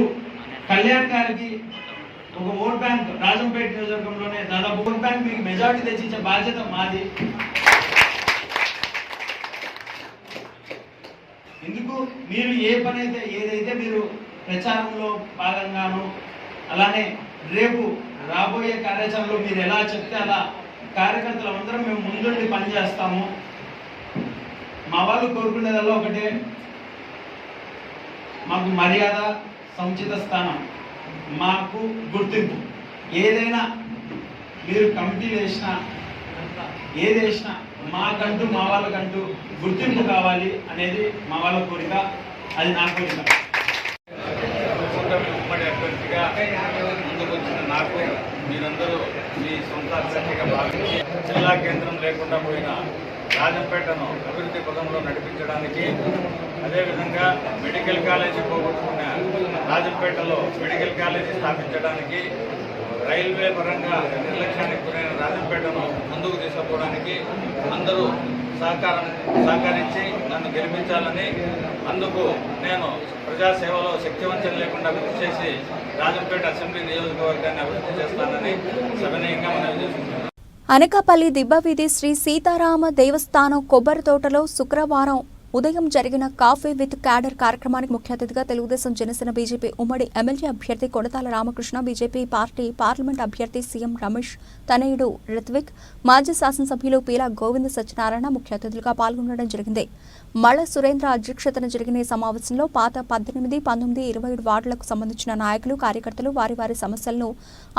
[SPEAKER 11] కళ్యాణ్ గారికి ఒక ఓట్ బ్యాంక్ రాజంపేట నియోజకవర్గంలోనే దాదాపు ఓట్ బ్యాంక్ మీకు మెజారిటీ తెచ్చిచ్చే బాధ్యత మాది. ఎందుకు మీరు ఏ పని అయితే ఏదైతే మీరు ప్రచారంలో భాగంగాను అలానే రేపు రాబోయే కార్యాచరణలో మీరు ఎలా చెప్తే అలా కార్యకర్తలందరం మేము ముందుండి పనిచేస్తాము. మా వాళ్ళు కోరుకునేదల్లా ఒకటే, మాకు మర్యాద, సముచిత స్థానం, మాకు గుర్తింపు. ఏదైనా మీరు కమిటీలు వేసినా ఏది వేసినా మాకంటూ మా వాళ్ళకంటూ గుర్తింపు కావాలి అనేది మా వాళ్ళ కోరిక, అది నా కోరిక.
[SPEAKER 12] ఉమ్మడి అభ్యర్థిగా ముందుకు వచ్చిన నాకు మీరందరూ మీ సొంత అభ్యర్థిగా భావించి జిల్లా కేంద్రం లేకుండా పోయిన రాజంపేటను అభివృద్ధి పదంలో నడిపించడానికి, అదేవిధంగా మెడికల్ కాలేజీ పోగొట్టుకున్న రాజంపేటలో మెడికల్ కాలేజీ స్థాపించడానికి, రైల్వే పరంగా నిర్లక్ష్యానికి గురైన రాజంపేటను ముందుకు తీసుకుపోవడానికి అందరూ సహకరించి నన్ను గెలిపించాలని, అందుకు నేను ప్రజాసేవలో శక్తివంచన లేకుండా కృషి చేసి రాజంపేట అసెంబ్లీ నియోజకవర్గాన్ని అభివృద్ధి చేస్తానని సవినయంగా మనవి చేస్తున్నాను.
[SPEAKER 1] అనకాపల్లి దిబ్బవీధి శ్రీ సీతారామ దేవస్థానం కొబ్బరి తోటలో శుక్రవారం ఉదయం జరిగిన కాఫీ విత్ క్యాడర్ కార్యక్రమానికి ముఖ్య అతిథిగా తెలుగుదేశం జనసేన బీజేపీ ఉమ్మడి ఎమ్మెల్యే అభ్యర్థి Kodathala Ramakrishna, BJP party parliament అభ్యర్థి సీఎం రమేష్ తనయుడు రిత్విక్, మాజీ శాసనసభ్యులు పీలా గోవింద సత్యనారాయణ ముఖ్య అతిథులుగా పాల్గొనడం జరిగింది. మళ్ళ సురేంద్ర అధ్యక్షతన జరిగిన ఈ సమావేశంలో పాత 18, 19, 27 వార్డులకు సంబంధించిన నాయకులు, కార్యకర్తలు వారి వారి సమస్యలను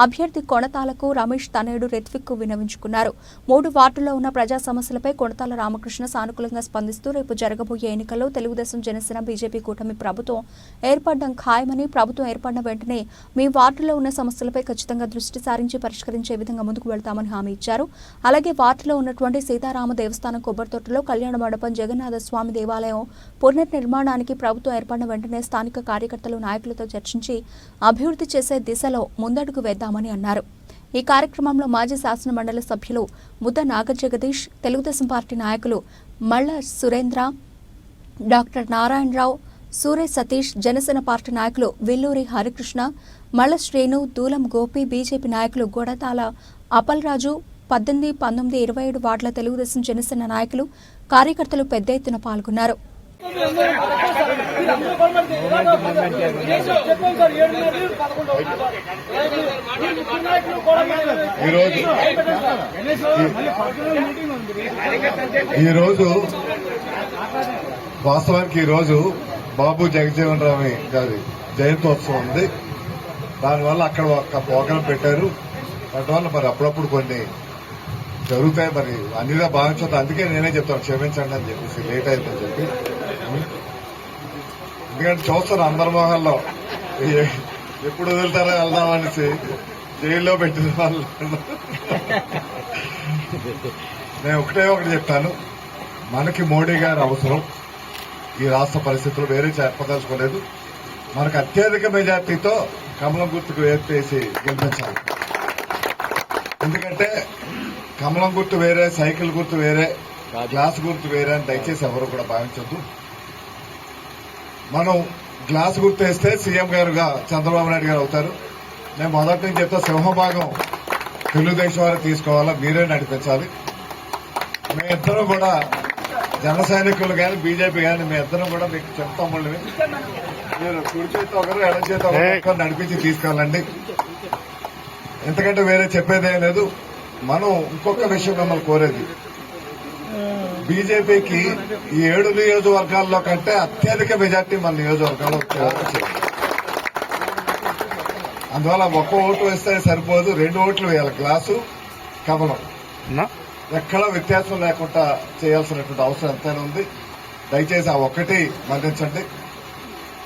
[SPEAKER 1] అభ్యర్థి కొణతాలకు రమేష్ తనయుడు రిత్విక్ విన్నవించుకున్నారు. 3 వార్డుల్లో ఉన్న ప్రజా సమస్యలపై కొణతాల రామకృష్ణ సానుకూలంగా స్పందిస్తూ రేపు జరగబోయే ఎన్నికల్లో తెలుగుదేశం జనసేన బీజేపీ కూటమి ప్రభుత్వం ఏర్పడడం ఖాయమని, ప్రభుత్వం ఏర్పడిన వెంటనే మీ వార్డులో ఉన్న సమస్యలపై ఖచ్చితంగా దృష్టి సారించి పరిష్కరించే విధంగా ముందుకు వెళ్తామని హామీ ఇచ్చారు. అలాగే వార్డులో ఉన్నటువంటి సీతారామ దేవస్థానం కొబ్బరితోటలో కళ్యాణ మండపం, జగన్నాథ స్వామి దేవాలయం పునర్నిర్మాణానికి ప్రభుత్వం ఏర్పడిన వెంటనే స్థానిక కార్యకర్తలు, నాయకులతో చర్చించి అభివృద్ధి చేసే దిశలో ముందడుగు వేద్దామని అన్నారు. ఈ కార్యక్రమంలో మాజీ శాసన మండలి సభ్యులు ముద్ద నాగజగదీష్, తెలుగుదేశం పార్టీ నాయకులు మళ్ళ సురేంద్ర, డాక్టర్ నారాయణరావు, సూర్య సతీష్, జనసేన పార్టీ నాయకులు విల్లూరి హరికృష్ణ, మళ్ళ శ్రీను, దూలం గోపి, బీజేపీ నాయకులు గొడతాల అపల్రాజు, 18, 19, 27 వార్డుల తెలుగుదేశం జనసేన నాయకులు, కార్యకర్తలు పెద్ద ఎత్తున పాల్గొన్నారు.
[SPEAKER 2] ఈరోజు వాస్తవానికి ఈరోజు బాబు జగజీవన్ రామ్ గారి జయంతోత్సవం ఉంది. దానివల్ల అక్కడ ఒక ప్రోగ్రాం పెట్టారు. దానివల్ల మరి అప్పుడప్పుడు కొన్ని జరుగుతాయి, మరి అన్నిగా భావించదు. అందుకే నేనే చెప్తాను క్షమించండి అని చెప్పేసి, లేట్ అయిందని చెప్పి. ఎందుకంటే చూస్తాను అందరి మొహాల్లో ఎప్పుడు వదులుతారో వెళ్దామనేసి జైల్లో పెట్టిన వాళ్ళు. నేను ఒకటి చెప్తాను, మనకి మోడీ గారు అవసరం. ఈ రాష్ట్ర పరిస్థితులు వేరే చెప్పదలుచుకోలేదు. మనకు అత్యధిక మెజార్టీతో కమలం గుర్తుకు వేసి గెలిపించాలి. ఎందుకంటే కమలం గుర్తు వేరే, సైకిల్ గుర్తు వేరే, గ్లాస్ గుర్తు వేరే అని దయచేసి ఎవరు కూడా భావించద్దు. మనం గ్లాస్ గుర్తు వేస్తే సీఎం గారుగా చంద్రబాబు నాయుడు గారు అవుతారు. నేను మొదటి నుంచి చెప్తా, సింహభాగం తెలుగుదేశం వారు తీసుకోవాలా, మీరే నడిపించాలి. మేమిద్దరం కూడా జన సైనికులు కానీ బీజేపీ కానీ మేమిద్దరం కూడా మీకు చెప్తాం. మళ్ళీ మీరు కుడి చేతి ఒకరు, ఎడం చేతి ఒకరు నడిపించి తీసుకెళ్ళండి. ఎందుకంటే వేరే చెప్పేదేం లేదు. మనం ఇంకొక విషయం మిమ్మల్ని కోరేది, బీజేపీకి ఈ 7 నియోజకవర్గాల్లో కంటే అత్యధిక మెజార్టీ మన నియోజకవర్గాల్లో వచ్చేది. అందువల్ల ఒక్క ఓటు వేస్తే సరిపోదు, 2 ఓట్లు వేయాలి. గ్లాసు, కమలం ఎక్కడా వ్యత్యాసం లేకుండా చేయాల్సినటువంటి అవసరం ఎంతైనా ఉంది. దయచేసి ఆ ఒక్కటి మన్నించండి.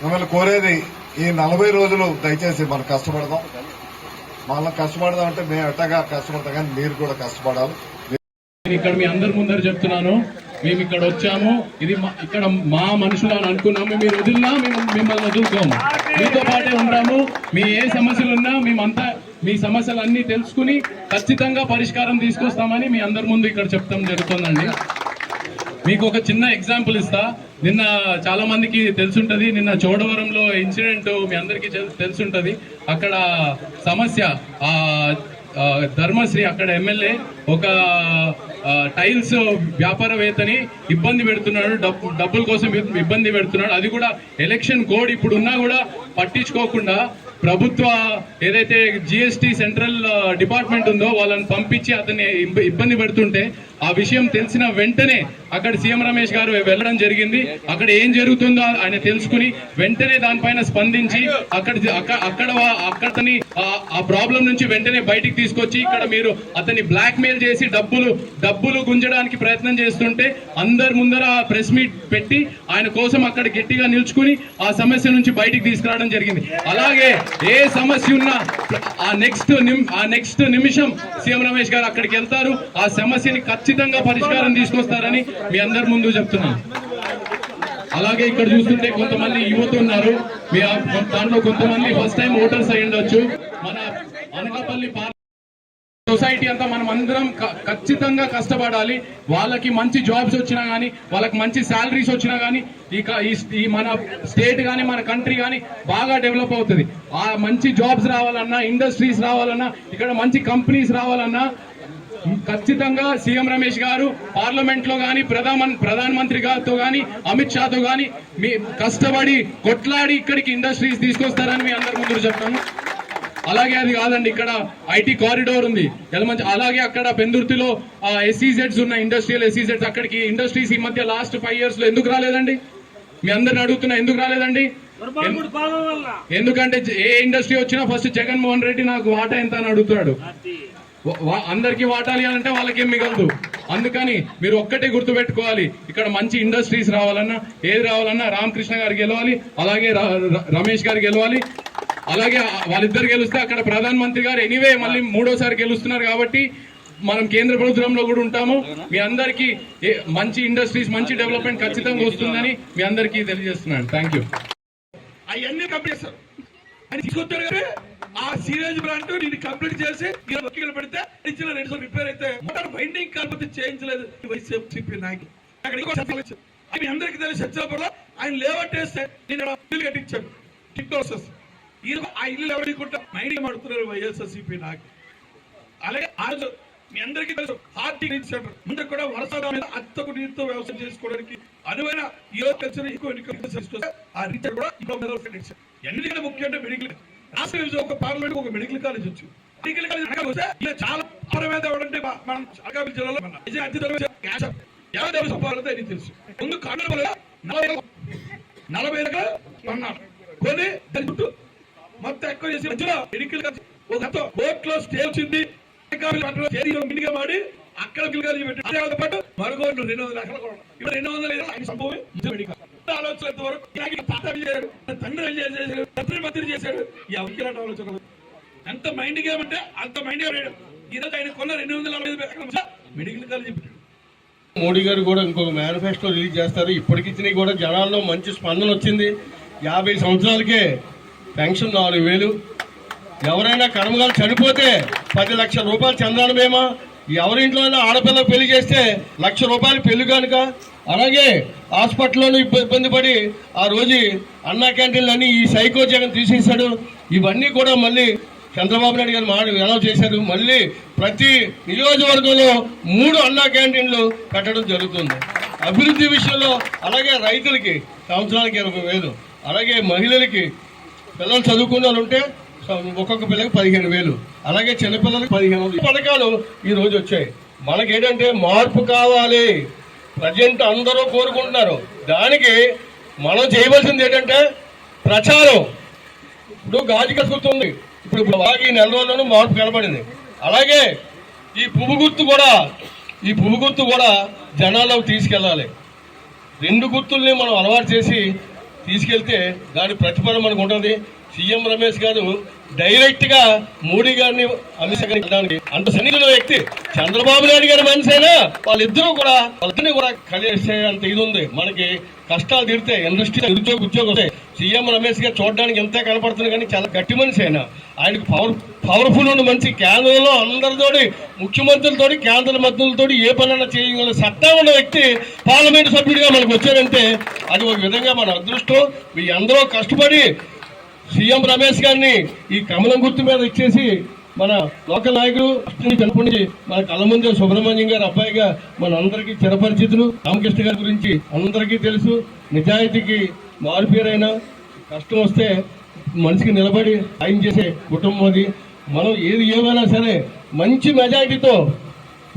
[SPEAKER 2] మిమ్మల్ని కోరేది, ఈ 40 రోజులు దయచేసి మనం కష్టపడదాం. మనం కష్టపడదాం అంటే మేము ఎట్టగా కష్టపడతాం, కానీ మీరు కూడా కష్టపడాలి.
[SPEAKER 13] ఇక్కడ మీ అందరి ముందర చెప్తున్నాను, మేము ఇక్కడ వచ్చాము, ఇది ఇక్కడ మా మనుషులు అని అనుకున్నాము. మీరు వదిలినా మేము మిమ్మల్ని వదులుకోము, మీతో పాటే ఉంటాము. మీ ఏ సమస్యలు ఉన్నా మేమంతా మీ సమస్యలన్నీ తెలుసుకుని ఖచ్చితంగా పరిష్కారం తీసుకొస్తామని మీ అందరి ముందు ఇక్కడ చెప్తాం జరుగుతుందండి. మీకు ఒక చిన్న ఎగ్జాంపుల్ ఇస్తా. నిన్న చాలా మందికి తెలుసుంటది, నిన్న చోడవరంలో ఇన్సిడెంట్ మీ అందరికీ తెలుసుంటది. అక్కడ సమస్య ధర్మశ్రీ అక్కడ ఎమ్మెల్యే ఒక టైల్స్ వ్యాపారవేత్తని ఇబ్బంది పెడుతున్నాడు, డబ్బుల కోసం ఇబ్బంది పెడుతున్నాడు. అది కూడా ఎలక్షన్ కోడ్ ఇప్పుడు ఉన్నా కూడా పట్టించుకోకుండా ప్రభుత్వ ఏదైతే జిఎస్టి సెంట్రల్ డిపార్ట్మెంట్ ఉందో వాళ్ళని పంపించి అతన్ని ఇబ్బంది పెడుతుంటే ఆ విషయం తెలిసిన వెంటనే అక్కడ సీఎం రమేష్ గారు వెళ్ళడం జరిగింది. అక్కడ ఏం జరుగుతుందో ఆయన తెలుసుకుని వెంటనే దానిపైన స్పందించి అతని ఆ ప్రాబ్లం నుంచి వెంటనే బయటికి తీసుకొచ్చి ఇక్కడ మీరు అతన్ని బ్లాక్ మెయిల్ చేసి డబ్బులు గుంజడానికి ప్రయత్నం చేస్తుంటే అందరి ముందర ప్రెస్ మీట్ పెట్టి ఆయన కోసం అక్కడ గట్టిగా నిల్చుకుని ఆ సమస్య నుంచి బయటికి తీసుకురావడం జరిగింది. అలాగే ఏ సమస్య ఉన్నా ఆ నెక్స్ట్ నిమిషం సీఎం రమేష్ గారు అక్కడికి వెళ్తారు, ఆ సమస్యని ఖచ్చితంగా పరిష్కారం తీసుకొస్తారని మీ అందరి ముందు చెప్తున్నాను. అలాగే ఇక్కడ చూస్తుంటే కొంతమంది యువత ఉన్నారు, దాంట్లో కొంతమంది ఫస్ట్ టైం ఓటర్స్ అయి ఉండొచ్చు. మన అనకాపల్లి సొసైటీ అంతా మనం అందరం ఖచ్చితంగా కష్టపడాలి. వాళ్ళకి మంచి జాబ్స్ వచ్చినా గానీ, వాళ్ళకి మంచి శాలరీస్ వచ్చినా గానీ ఈ మన స్టేట్ గానీ మన కంట్రీ గానీ బాగా డెవలప్ అవుతుంది. ఆ మంచి జాబ్స్ రావాలన్నా, ఇండస్ట్రీస్ రావాలన్నా, ఇక్కడ మంచి కంపెనీస్ రావాలన్నా ఖచ్చితంగా సీఎం రమేష్ గారు పార్లమెంట్ లో గానీ ప్రధానమంత్రి గారితో గానీ అమిత్ షాతో గానీ మీ కష్టపడి కొట్లాడి ఇక్కడికి ఇండస్ట్రీస్ తీసుకొస్తారని మీ అందరి ముందు చెప్తాను. అలాగే అది కాదండి, ఇక్కడ ఐటీ కారిడోర్ ఉంది ఎలమంచి, అలాగే అక్కడ పెందుర్తిలో SEZs ఉన్న ఇండస్ట్రియల్ SEZs, అక్కడికి ఇండస్ట్రీస్ ఈ మధ్య లాస్ట్ 5 years లో ఎందుకు రాలేదండి? మీ అందరిని అడుగుతున్నా, ఎందుకు రాలేదండి? ఎందుకంటే ఏ ఇండస్ట్రీ వచ్చినా ఫస్ట్ జగన్మోహన్ రెడ్డి నాకు వాటా ఎంత అని అడుగుతున్నాడు. అందరికీ వాటాలి అంటే వాళ్ళకేం మిగలదు. అందుకని మీరు ఒక్కటే గుర్తుపెట్టుకోవాలి, ఇక్కడ మంచి ఇండస్ట్రీస్ రావాలన్నా ఏది రావాలన్నా రామకృష్ణ గారు గెలవాలి, అలాగే రమేష్ గారు గెలవాలి. అలాగే వాళ్ళిద్దరు గెలిస్తే అక్కడ ప్రధానమంత్రి గారు ఎనీవే మళ్ళీ 3వ గెలుస్తున్నారు కాబట్టి మనం కేంద్ర ప్రభుత్వంలో కూడా ఉంటాము. మీ అందరికీ మంచి ఇండస్ట్రీస్, మంచి డెవలప్మెంట్ ఖచ్చితంగా వస్తుందని మీ అందరికీ తెలియజేస్తున్నాను. Thank you.
[SPEAKER 3] అవన్నీ కంప్లీట్ చేస్తారు అని తీసుకొచ్చారు కదా, ఆ సీరేజ్ ప్లాంట్ నేను కంప్లీట్ చేసి వర్కింగ్ పెడితే ఇచ్చిన 2 రిపేర్ అయితే మోటార్ బైండింగ్ కాకపోతే చేయించలేదు వైసీపీ నాయకులు. అక్కడ అందరికీ తెలిసి సత్యాపురంలో ఆయన లేఅవుట్ వేస్తే నేను ఇల్లు కట్టించాను టిక్టోసెస్. ఆ ఇల్లు ఎవరికి మైండ్ మాడుతున్నారు వైఎస్ఆర్సీపీ నాయకులు. అలాగే ఆ రోజు మీ అందరికీ తెలుసు హార్టీ సెంటర్ ముందు కూడా వరసగా మీద అత్తకు నీరుతో వ్యవసాయం చేసుకోవడానికి అనువైన ఎన్నికల ముఖ్యంగా మెడికల్ రాష్ట్ర విభజన ఒక పార్లమెంట్ ఒక మెడికల్ కాలేజ్ వచ్చింది. మెడికల్ కాలేజ్ వస్తే ఇలా చాలా అపరమేద ఎవడంటే మనం అనకాపల్లి జిల్లాలో అతి తెలుసు. ముందు కర్నూలు 40 కొన్నాడు కొని దాని చుట్టూ మొత్తం ఎక్కువ చేసి మధ్యలో మెడికల్ కాలేజ్ ఒక కోర్ట్ లో స్టే వచ్చింది. మాడి అక్కడ పాటు మరొక 200 లక్షలు కూడా ఇప్పుడు 200 సంభవం ఆలోచన వరకు తండ్రి చేశాడు, మంత్రి చేశాడు. ఈ అవసరం ఆలోచన ఎంత మైండ్ గేమ్ అంటే అంత మైండ్ గేమ్. ఈరోజు ఆయన కొన్న 245 మెడికల్ కాలేజ్.
[SPEAKER 14] మోడీ గారు కూడా ఇంకొక మేనిఫెస్టో రిలీజ్ చేస్తారు. ఇప్పటికిచ్చినా కూడా జనాల్లో మంచి స్పందన వచ్చింది. 50 సంవత్సరాలకే పెన్షన్ 4000. ఎవరైనా కర్మగాలు చనిపోతే 10 లక్షల రూపాయలు చందాన బీమా. ఎవరింట్లో ఆడపిల్లకు పెళ్లి చేస్తే 1 లక్ష రూపాయలు పెళ్లి కనుక. అలాగే హాస్పిటల్లోనూ ఇబ్బంది పడి ఆ రోజు అన్నా క్యాంటీన్లు అన్ని ఈ సైకో జగన్ తీసేశాడు. ఇవన్నీ కూడా మళ్ళీ చంద్రబాబు నాయుడు గారు ఎలా చేశారు. మళ్ళీ ప్రతి నియోజకవర్గంలో 3 అన్నా క్యాంటీన్లు పెట్టడం జరుగుతుంది. అభివృద్ధి విషయంలో అలాగే రైతులకి సంవత్సరానికి 20,000, అలాగే మహిళలకి పిల్లలు చదువుకున్న వాళ్ళు ఉంటే ఒక్కొక్క పిల్లకి 15,000, అలాగే చిన్నపిల్లలకి 15,000 పథకాలు ఈ రోజు వచ్చాయి. మనకేంటంటే మార్పు కావాలి, ప్రజెంట్ అందరూ కోరుకుంటున్నారు. దానికి మనం చేయవలసింది ఏంటంటే ప్రచారం. ఇప్పుడు గాజు కసుకుతుంది, ఇప్పుడు బాగా ఈ నెల రోజుల్లోనూ మార్పు కనబడింది. అలాగే ఈ పువ్వు గుర్తు కూడా జనాల్లోకి తీసుకెళ్ళాలి. 2 గుర్తుల్ని మనం అలవాటు చేసి తీసుకెళ్తే దాని ప్రతిఫలం మనకు ఉంటుంది. సీఎం రమేష్ గారు డైరెక్ట్ గా మోడీ గారిని అమిత్ షా గారికి అంత సన్నిహితుల వ్యక్తి. చంద్రబాబు నాయుడు గారి మనిషైనా వాళ్ళిద్దరూ కూడా కలిసే అంత ఇది ఉంది. మనకి కష్టాలు తీరితే ఇండస్ట్రీ ఉద్యోగం వస్తే సీఎం రమేష్ గారు చూడడానికి ఎంతే కనపడుతుంది, కానీ చాలా గట్టి మనిషి అయినా ఆయనకు పవర్ఫుల్ ఉన్న మనిషి. కేంద్రంలో అందరితోటి ముఖ్యమంత్రులతోటి కేంద్ర మంత్రులతోటి ఏ పనైనా చేయగల సత్తా ఉన్న వ్యక్తి పార్లమెంట్ సభ్యుడిగా మనకు వచ్చారంటే అది ఒక విధంగా మన అదృష్టం. మీ అందరూ కష్టపడి సీఎం రమేష్ గారిని ఈ కమలం గుర్తు మీద ఇచ్చేసి మన లోకల్ నాయకులు చనిపోయి మన కళ్ళ ముందే సుబ్రహ్మణ్యం గారు అబ్బాయిగా మన అందరికీ చిరపరిచితులు. రామకృష్ణ గారి గురించి అందరికీ తెలుసు. నిజాయితీకి మారుపేరైనా కష్టం వస్తే మనిషికి నిలబడి సాయం చేసే కుటుంబం అది. మనం ఏది ఏమైనా సరే మంచి మెజారిటీతో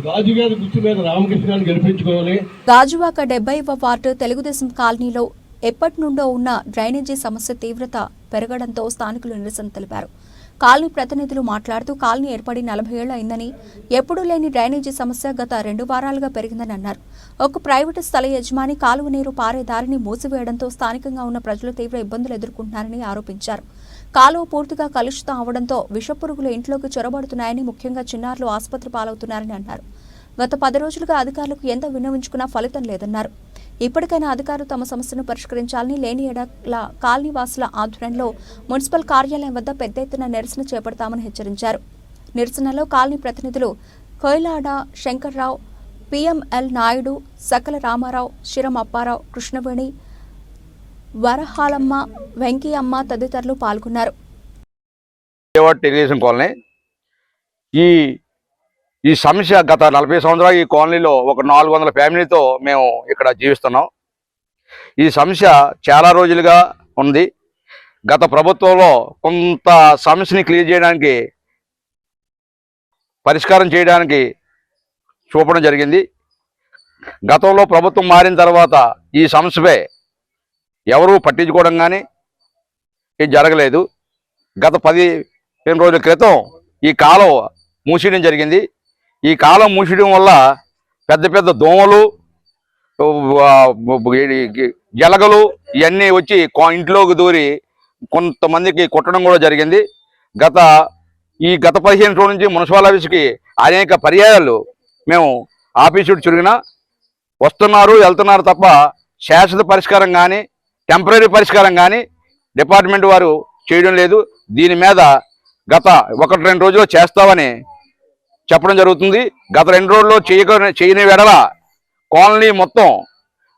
[SPEAKER 14] రాజు గారి గుర్తు మీద రామకృష్ణ గారిని గెలిపించుకోవాలి.
[SPEAKER 1] గాజువాక 70వ వార్డు తెలుగుదేశం కాలనీలో ఎప్పటి నుండో ఉన్న డ్రైనేజీ సమస్య తీవ్రత పెరగడంతో స్థానికులు నిరసన తెలిపారు. కాలనీ ప్రతినిధులు మాట్లాడుతూ కాలనీ ఏర్పడి 40 ఏళ్లు అయిందని, ఎప్పుడూ లేని డ్రైనేజీ సమస్య గత 2 వారాలుగా పెరిగిందని అన్నారు. ఒక ప్రైవేటు స్థల యజమాని కాలువ నీరు పారే దారిని మూసివేయడంతో స్థానికంగా ఉన్న ప్రజలు తీవ్ర ఇబ్బందులు ఎదుర్కొంటున్నారని ఆరోపించారు. కాలువ పూర్తిగా కలుషితం అవడంతో విషపురుగులు ఇంట్లోకి చొరబడుతున్నాయని, ముఖ్యంగా చిన్నారులు ఆసుపత్రి పాలవుతున్నారని అన్నారు. గత 10 రోజులుగా అధికారులకు ఎంత విన్నవించుకున్నా ఫలితం లేదన్నారు. ఇప్పటికైనా అధికారులు తమ సమస్యను పరిష్కరించాలని, లేని ఎడల కాలనీ వాసుల ఆధ్వర్యంలో మున్సిపల్ కార్యాలయం వద్ద పెద్ద ఎత్తున నిరసన చేపడతామని హెచ్చరించారు. నిరసనలో కాలనీ ప్రతినిధులు కోయిలాడ శంకర్రావు, పిఎంఎల్ నాయుడు, సకల రామారావు, శిరం అప్పారావు, కృష్ణవేణి, వరహాలమ్మ, వెంకయ్యమ్మ తదితరులు పాల్గొన్నారు.
[SPEAKER 15] తెలుగుదేశం కాలనీ ఈ సమస్య గత 40 సంవత్సరాలు ఈ కాలనీలో ఒక 400 ఫ్యామిలీతో మేము ఇక్కడ జీవిస్తున్నాం. ఈ సమస్య చాలా రోజులుగా ఉంది. గత ప్రభుత్వంలో కొంత సమస్యని క్లియర్ చేయడానికి, పరిష్కారం చేయడానికి చూపడం జరిగింది. గతంలో ప్రభుత్వం మారిన తర్వాత ఈ సమస్యపై ఎవరూ పట్టించుకోవడం కానీ ఇది జరగలేదు. గత 15 రోజుల క్రితం ఈ కాలువ మూసేయడం జరిగింది. ఈ కాలం మూసేయడం వల్ల పెద్ద పెద్ద దోమలు, జలగలు ఇవన్నీ వచ్చి ఇంట్లోకి దూరి కొంతమందికి కొట్టడం కూడా జరిగింది. గత 15 రోజుల నుంచి మున్సిపల్ ఆఫీస్కి అనేక పర్యాయాలు మేము ఆఫీసు చురిగినా వస్తున్నారు, వెళ్తున్నారు తప్ప శాశ్వత పరిష్కారం కానీ టెంపరీ పరిష్కారం కానీ డిపార్ట్మెంట్ వారు చేయడం లేదు. దీని మీద గత 1-2 రోజుల్లో చేస్తామని చెప్పడం జరుగుతుంది. గత 2 రోజుల్లో చేయని వెడల కాలనీ మొత్తం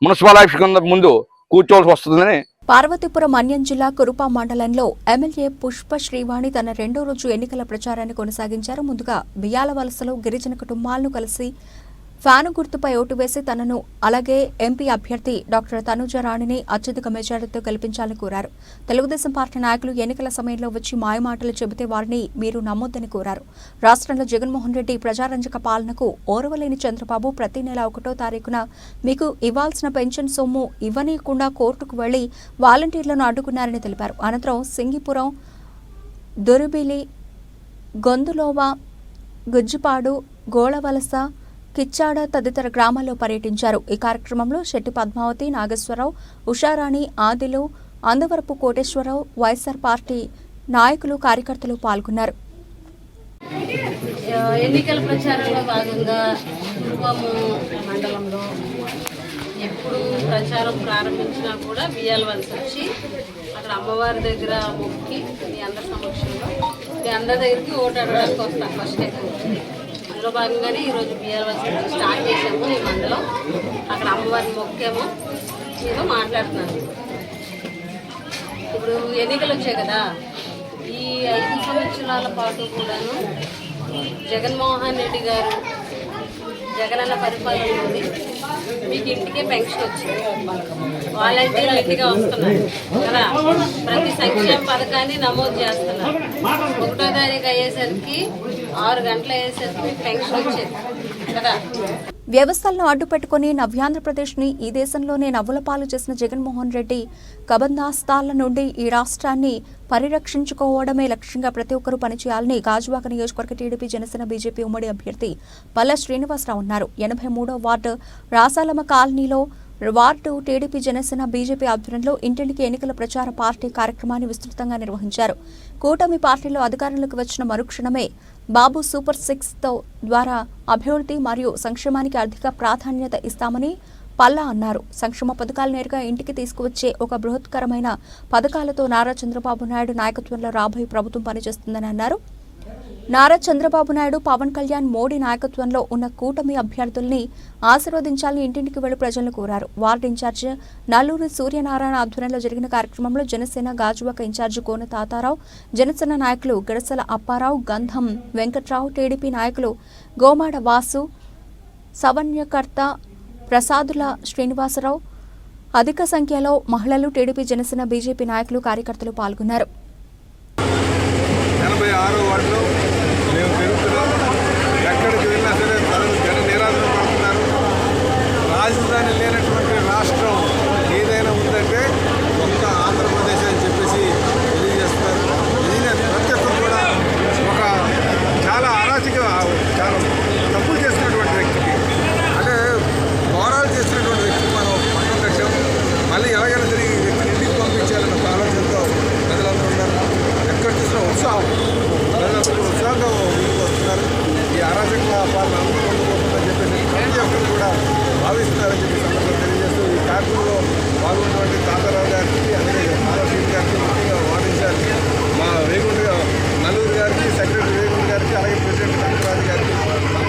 [SPEAKER 15] మున్సిపల్ ఆఫీస్ ముందు కూర్చోవలసి వస్తుందని.
[SPEAKER 1] పార్వతీపురం మన్యం జిల్లా కురుపా మండలంలో ఎమ్మెల్యే పుష్ప శ్రీవాణి తన 2వ రోజు ఎన్నికల ప్రచారాన్ని కొనసాగించారు. ముందుగా బియ్యాల వలసలో గిరిజన కుటుంబాలను కలిసి ఫ్యాను గుర్తుపై ఓటు వేసి తనను, అలాగే ఎంపీ అభ్యర్థి డాక్టర్ తనుజరాణిని అత్యధిక మెజారిటీతో గెలిపించాలని కోరారు. తెలుగుదేశం పార్టీ నాయకులు ఎన్నికల సమయంలో వచ్చి మాయమాటలు చెబితే వారిని మీరు నమ్మొద్దని కోరారు. రాష్ట్రంలో జగన్మోహన్ రెడ్డి ప్రజారంజక పాలనకు ఓర్వలేని చంద్రబాబు ప్రతి నెల 1వ తారీఖున మీకు ఇవ్వాల్సిన పెన్షన్ సొమ్ము ఇవ్వనీయకుండా కోర్టుకు వెళ్లి వాలంటీర్లను అడ్డుకున్నారని తెలిపారు. అనంతరం సింగిపురం, దురిబిలి, గొందులోవా, గుజ్జుపాడు, గోళవలస, కిచ్చాడ తదితర గ్రామాల్లో పర్యటించారు. ఈ కార్యక్రమంలో శెట్టి పద్మావతి, నాగేశ్వరరావు, ఉషారాణి, ఆదిలు, అందవరపు కోటేశ్వరరావు, వైఎస్ఆర్ పార్టీ నాయకులు, కార్యకర్తలు పాల్గొన్నారు.
[SPEAKER 16] ఎన్నికల ప్రచారంలో భాగంగా కురుపాము మండలంలో ఎప్పుడు ప్రచారం ప్రారంభించినా కూడా బియ్యాల వలస వచ్చి అక్కడ అమ్మవారి దగ్గర మొక్కి మీ అందరి సమక్షంలో మీ అందరి దగ్గరికి ఓటు అడగడానికి వస్తాను. ఫస్ట్ అందులో భాగంగానే ఈరోజు బియ్యాల వలస స్టార్ట్ చేసాము. ఈ మండలం అక్కడ అమ్మవారిని మొక్కాము. మీతో మాట్లాడుతున్నాను. ఇప్పుడు ఎన్నికలు వచ్చాయి కదా, ఈ 5 సంవత్సరాల పాటు కూడాను జగన్మోహన్ రెడ్డి గారు జగనన్న పరిపాలనలోని మీకు ఇంటికే పెన్షన్ వచ్చింది. వాలంటీర్లు ఇంటిగా వస్తున్నారు కదా, ప్రతి సంక్షేమ పథకాన్ని నమోదు చేస్తున్నారు. 1వ తారీఖు అయ్యేసరికి 6 గంటలు అయ్యేసరికి మీకు పెన్షన్ వచ్చేది కదా.
[SPEAKER 1] వ్యవస్థలను అడ్డుపెట్టుకుని నవ్యాంధ్రప్రదేశ్ ని ఈ దేశంలోనే నవ్వుల పాలు చేసిన జగన్మోహన్ రెడ్డి కబందాస్తాల నుండి ఈ రాష్ట్రాన్ని పరిరక్షించుకోవడమే లక్ష్యంగా ప్రతి ఒక్కరూ పనిచేయాలని గాజువాక నియోజకవర్గ టీడీపీ, జనసేన, బీజేపీ ఉమ్మడి అభ్యర్థి పల్ల శ్రీనివాసరావు అన్నారు. 83వ వార్డు రాసాలమ్మ కాలనీలో వార్డు టీడీపీ జనసేన బీజేపీ ఆధ్వర్యంలో ఇంటింటికి ఎన్నికల ప్రచార పార్టీ కార్యక్రమాన్ని విస్తృతంగా నిర్వహించారు. కూటమి పార్టీలో అధికారంలోకి వచ్చిన మరుక్షణమే బాబు సూపర్ 6 ద్వారా అభివృద్ధి మరియు సంక్షేమానికి అధిక ప్రాధాన్యత ఇస్తామని పల్లా అన్నారు. సంక్షేమ పథకాలు నేరుగా ఇంటికి తీసుకువచ్చే ఒక బృహత్కరమైన పథకాలతో నారా చంద్రబాబు నాయుడు నాయకత్వంలో రాబోయే ప్రభుత్వం పనిచేస్తుందని అన్నారు. నారా చంద్రబాబు నాయుడు, పవన్ కళ్యాణ్, మోడీ నాయకత్వంలో ఉన్న కూటమి అభ్యర్థుల్ని ఆశీర్వదించాలని ఇంటింటికి వెళ్లి ప్రజలను కోరారు. వార్డు ఇన్ఛార్జ్ నల్లూరి సూర్యనారాయణ ఆధ్వర్యంలో జరిగిన కార్యక్రమంలో జనసేన గాజువాక ఇన్ఛార్జ్ కోన తాతారావు, జనసేన నాయకులు గడసల అప్పారావు, గంధం వెంకట్రావు, టీడీపీ నాయకులు గోమాడ వాసు, సమన్వయకర్త ప్రసాదుల శ్రీనివాసరావు, అధిక సంఖ్యలో మహిళలు, టీడీపీ జనసేన బీజేపీ నాయకులు, కార్యకర్తలు పాల్గొన్నారు.
[SPEAKER 2] 86వ వార్డులో మేము పెరుగుతున్నాం. ఎక్కడికి వెళ్ళినా సరే ప్రజలు జన నిరాదరణ పడుతున్నారు. రాజధాని లేనటువంటి రాష్ట్రం ఏదైనా ఉందంటే ఒక్క ఆంధ్రప్రదేశ్ అని చెప్పేసి తెలియజేస్తున్నారు. ఇది ప్రతి ఒక్కరు కూడా ఒక చాలా చాలా తప్పులు చేసినటువంటి వ్యక్తికి, అంటే ఘోరాలు చేసినటువంటి వ్యక్తికి మనం పక్కన కట్టాం. మళ్ళీ ఎలాగైనా సరే ఈ వ్యక్తిని ఇంటికి పంపించాలన్న ఒక ఆలోచనతో ప్రజలందరూ ఉన్నారు. ఎక్కడ చూసినా ఉత్సాహం, ప్రజలందరూ ఉత్సాహంగా ముందుకు వస్తున్నారు. ఈ అరాచక పాలన అందరూ ఉండబోతుందని చెప్పేసి ప్రతి ఒక్కరు కూడా భావిస్తున్నారని చెప్పి సందర్భంగా తెలియజేస్తూ ఈ కార్యక్రమంలో పాల్గొన్నటువంటి తాతారావు గారికి, అలాగే నారాయణ గారికి, ముఖ్యంగా వార్డు మా వేగుండ నల్లూరు గారికి, సెక్రటరీ వేగుండ గారికి, అలాగే ప్రెసిడెంట్ వెంకటరాజు గారికి,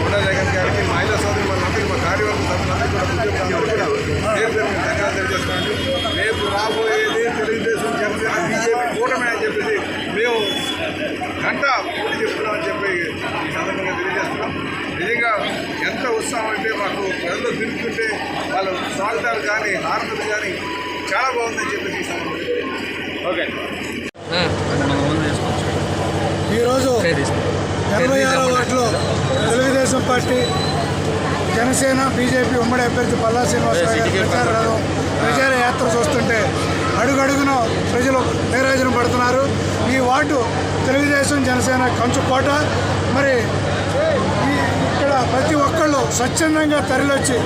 [SPEAKER 2] కొండ జగన్ గారికి, మహిళా సోదరి మనందరికీ, మా కార్యవర్గ సభ్యులందరూ కూడా ఉద్యోగులందరూ కూడా రేపు ధన్యవాదాలు తెలియజేస్తున్నాను. రేపు రాబోయేది తెలుగుదేశం, జనసేన, బీజేపీ కూటమి అని చెప్పేసి మేము గంట పూర్తి చెప్తున్నామని చెప్పి ఈ సందర్భంగా తెలియజేస్తున్నాం. నిజంగా ఎంత ఉత్సాహం అంటే మాకు ప్రజలు తిరుగుతుంటే వాళ్ళ స్వాగతాలు కానీ, హారతలు కానీ చాలా బాగుందని చెప్పేసి ఈ సందర్భంగా ఓకే.
[SPEAKER 17] ఈరోజు 86వ వార్డులో తెలుగుదేశం పార్టీ, జనసేన, బీజేపీ ఉమ్మడి అభ్యర్థి పల్లా శ్రీనివాసరావు గారి ప్రచార యాత్ర చూస్తుంటే అడుగడుగున ప్రజలు నీరాజనం పడుతున్నారు. ఈ వార్డు తెలుగుదేశం, జనసేన కంచుకోట. మరి ఇక్కడ ప్రతి ఒక్కళ్ళు స్వచ్ఛందంగా తరలివచ్చి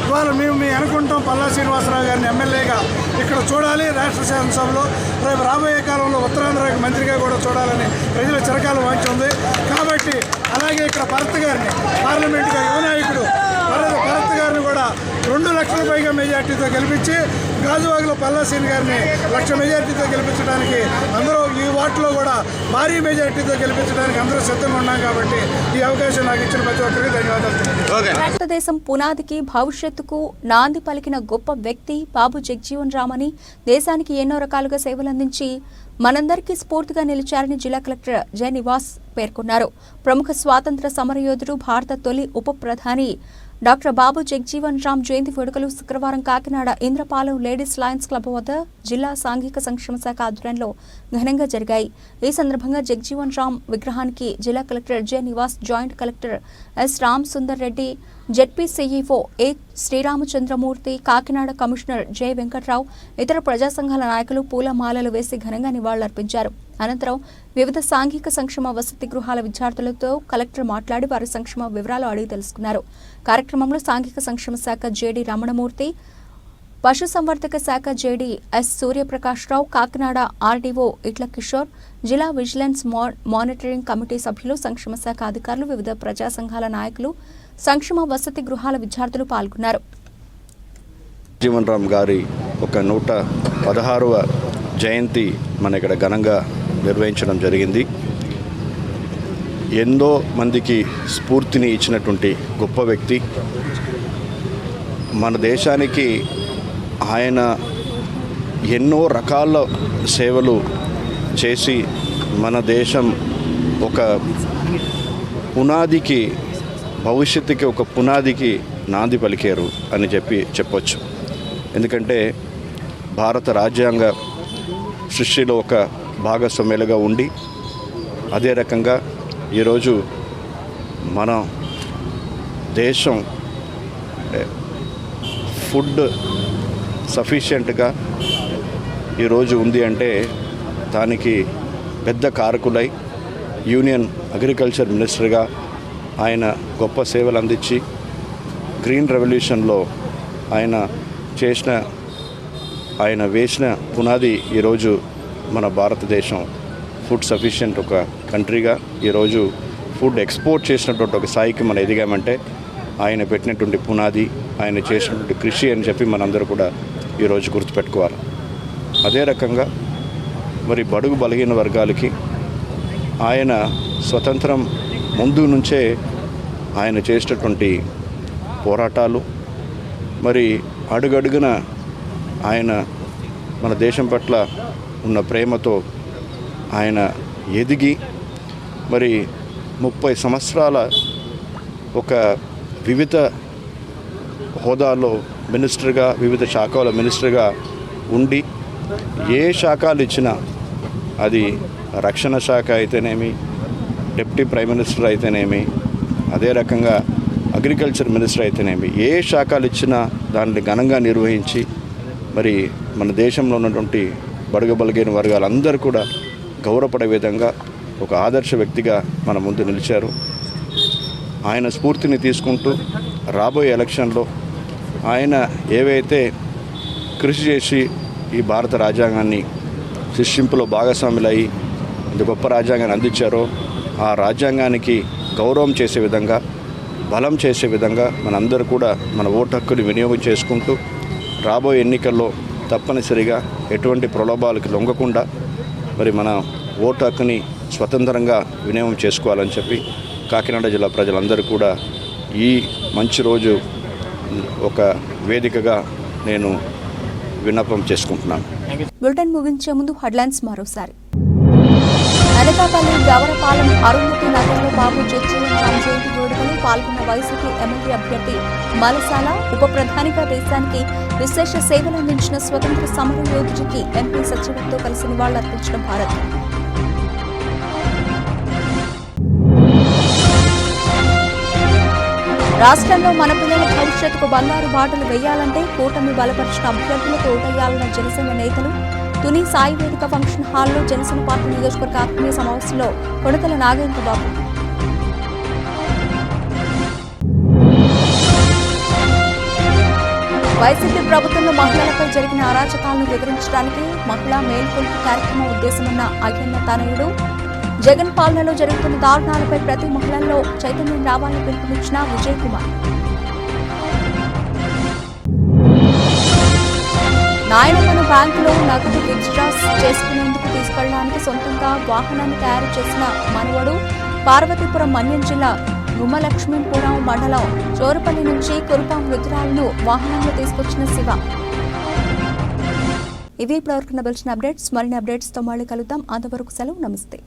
[SPEAKER 17] ఇవాళ మేము అనుకుంటాం పల్లా శ్రీనివాసరావు గారిని ఎమ్మెల్యేగా ఇక్కడ చూడాలి, రాష్ట్ర శాసనసభలో రేపు రాబోయే కాలంలో ఉత్తరాంధ్రకి మంత్రిగా కూడా చూడాలని ప్రజల చిరకాల వాంఛ ఉంది. కాబట్టి అలాగే ఇక్కడ భరత్ గారిని పార్లమెంటుగా యువ నాయకుడు భరత్ గారిని కూడా 2 లక్షల పైగా మెజార్టీతో గెలిపించి, గాజువాకలో పల్లా శ్రీని గారిని 1 లక్ష మెజార్టీతో గెలిపించడానికి అందరూ ఈ వార్డులో కూడా భారీ మెజార్టీతో గెలిపించడానికి అందరూ సిద్ధంగా ఉన్నాం. కాబట్టి ఈ అవకాశం నాకు ఇచ్చిన ప్రతి ఒక్కరికి ధన్యవాదాలు.
[SPEAKER 1] భారతదేశం పునాదికి, భవిష్యత్తుకు నాంది పలికిన గొప్ప వ్యక్తి బాబు జగ్జీవన్ రామ్ అని, దేశానికి ఎన్నో రకాలుగా సేవలందించి మనందరికీ స్ఫూర్తిగా నిలిచారని జిల్లా కలెక్టర్ జె నివాస్ పేర్కొన్నారు. ప్రముఖ స్వాతంత్ర సమరయోధుడు, భారత తొలి ఉప ప్రధాని డాక్టర్ బాబు జగ్జీవన్ రామ్ జయంతి వేడుకలు శుక్రవారం Kakinada Indrapalem ladies Lions club వద్ద జిల్లా సాంఘిక సంక్షేమ శాఖ ఆధ్వర్యంలో ఘనంగా జరిగాయి. ఈ సందర్భంగా జగ్జీవన్ రామ్ విగ్రహానికి జిల్లా collector J Nivas, joint collector S Ram Sundar Reddy, ZP CEO ఏ శ్రీరామచంద్రమూర్తి, కాకినాడ కమిషనర్ జె వెంకట్రావు, ఇతర ప్రజా సంఘాల నాయకులు పూలమాలలు వేసి ఘనంగా నివాళులర్పించారు. అనంతరం వివిధ సాంఘిక సంక్షేమ వసతి గృహాల విద్యార్థులతో కలెక్టర్ మాట్లాడి వారి సంక్షేమ వివరాలు అడిగి తెలుసుకున్నారు. కార్యక్రమంలో సాంఘిక సంక్షేమ శాఖ జేడీ రమణమూర్తి, పశుసంవర్ధక శాఖ JD S Suryaprakashrao, Kakinada RDO Itla Kishore, జిల్లా విజిలెన్స్ మానిటరింగ్ కమిటీ సభ్యులు, సంక్షేమ శాఖ అధికారులు, వివిధ ప్రజా సంఘాల నాయకులు, సంక్షేమ వసతి గృహాల విద్యార్థులు పాల్గొన్నారు.
[SPEAKER 18] జీవన్ రామ్ గారి ఒక 116వ జయంతి మన ఇక్కడ ఘనంగా నిర్వహించడం జరిగింది. ఎంతో మందికి స్ఫూర్తిని ఇచ్చినటువంటి గొప్ప వ్యక్తి. మన దేశానికి ఆయన ఎన్నో రకాల సేవలు చేసి మన దేశం ఒక పునాదికి, భవిష్యత్తుకి ఒక పునాదికి నాంది పలికారు అని చెప్పొచ్చు. ఎందుకంటే భారత రాజ్యాంగ సృష్టిలో ఒక భాగస్వామ్యులుగా ఉండి, అదే రకంగా ఈరోజు మన దేశం ఫుడ్ సఫిషియెంట్గా ఈరోజు ఉంది అంటే దానికి పెద్ద కారకులై యూనియన్ అగ్రికల్చర్ మినిస్టర్గా ఆయన గొప్ప సేవలు అందించి గ్రీన్ రెవల్యూషన్లో ఆయన వేసిన పునాది ఈరోజు మన భారతదేశం ఫుడ్ సఫిషియెంట్ ఒక కంట్రీగా ఈరోజు ఫుడ్ ఎక్స్పోర్ట్ చేసినటువంటి ఒక స్థాయికి మనం ఎదిగామంటే ఆయన పెట్టినటువంటి పునాది, ఆయన చేసినటువంటి కృషి అని చెప్పి మనందరూ కూడా ఈరోజు గుర్తుపెట్టుకోవాలి. అదే రకంగా మరి బడుగు బలహీన వర్గాలకి ఆయన స్వతంత్రం ముందు నుంచే ఆయన చేసినటువంటి పోరాటాలు, మరి అడుగడుగున ఆయన మన దేశం పట్ల ఉన్న ప్రేమతో ఆయన ఎదిగి మరి 30 సంవత్సరాల ఒక వివిధ హోదాలో మినిస్టర్గా, వివిధ శాఖల మినిస్టర్గా ఉండి ఏ శాఖలు ఇచ్చినా, అది రక్షణ శాఖ అయితేనేమి, డిప్యూటీ ప్రైమ్ మినిస్టర్ అయితేనేమి, అదే రకంగా అగ్రికల్చర్ మినిస్టర్ అయితేనేమి, ఏ శాఖలు ఇచ్చినా దాన్ని ఘనంగా నిర్వహించి మరి మన దేశంలో ఉన్నటువంటి బడుగు బలహీన వర్గాలందరూ కూడా గౌరవపడే విధంగా ఒక ఆదర్శ వ్యక్తిగా మన ముందు నిలిచారు. ఆయన స్ఫూర్తిని తీసుకుంటూ రాబోయే ఎలక్షన్లో ఆయన ఏవైతే కృషి చేసి ఈ భారత రాజ్యాంగాన్ని సృష్టింపులో భాగస్వాములయ్యి ఇంత గొప్ప రాజ్యాంగాన్ని అందించారో ఆ రాజ్యాంగానికి గౌరవం చేసే విధంగా, బలం చేసే విధంగా మనందరూ కూడా మన ఓటు హక్కుని వినియోగం చేసుకుంటూ రాబోయే ఎన్నికల్లో తప్పనిసరిగా ఎటువంటి ప్రలోభాలకు లొంగకుండా మరి మన ఓటు హక్కుని స్వతంత్రంగా వినియోగం చేసుకోవాలని చెప్పి కాకినాడ జిల్లా ప్రజలందరూ కూడా ఈ మంచి రోజు ఒక వేదికగా నేను విన్నపం చేసుకుంటున్నాను.
[SPEAKER 1] బులెటిన్ ముగించే ముందు హెడ్లైన్స్ మరోసారి. అనకాపల్లి గవరపాలెం అరుంధతి నగర్లో బాబు జగ్జీవన్ రామ్ జయంతి వేడుకలు పాల్గొన్న వైసీపీ ఎమ్మెల్యే అభ్యర్థి మలసాల. ఉప ప్రధానిగా దేశానికి విశేష సేవలందించిన స్వతంత్ర సమర యోధుడికి ఎంపీ సచివులతో కలిసి నివాళులర్పించిన భారత్. రాష్ట్రంలో మన పిల్లల భవిష్యత్తుకు బంగారు బాటలు వేయాలంటే కూటమి బలపరిచిన అభ్యర్థులకు ఓటేయాలన్న జనసేన నేతలు. తుని సాయి వేదిక ఫంక్షన్ హాల్లో జనసేన పార్టీ నియోజకవర్గ ఆత్మీయ సమావేశంలో కొడతల నాగేంద్రబాబు. వైసీపీ ప్రభుత్వంలో మహిళలపై జరిగిన అరాచకాలను వివరించడానికి మహిళా మేల్కొల్పు కార్యక్రమం ఉద్దేశమన్న అయ్యన్న తనయుడు. జగన్ పాలనలో జరుగుతున్న దారుణాలపై ప్రతి మహిళల్లో చైతన్యం రావాలని పిలుపునిచ్చిన విజయ్ కుమార్. నాయనమ్మను బ్యాంకులో నగదు విత్డ్రాస్ చేసుకునేందుకు తీసుకెళ్లడానికి సొంతంగా వాహనాన్ని తయారు చేసిన మనవడు. పార్వతీపురం మన్యం జిల్లా గుమ్మలక్ష్మీపురం మండలం చోరపల్లి నుంచి కురుపాం రుద్రాలను వాహనంలో తీసుకొచ్చిన శివ. ఇవి ఇప్పటివరకు లభించిన అప్డేట్స్. మరిన్ని అప్డేట్స్తో మళ్ళీ కలుద్దాం. అంతవరకు సెలవు. నమస్తే.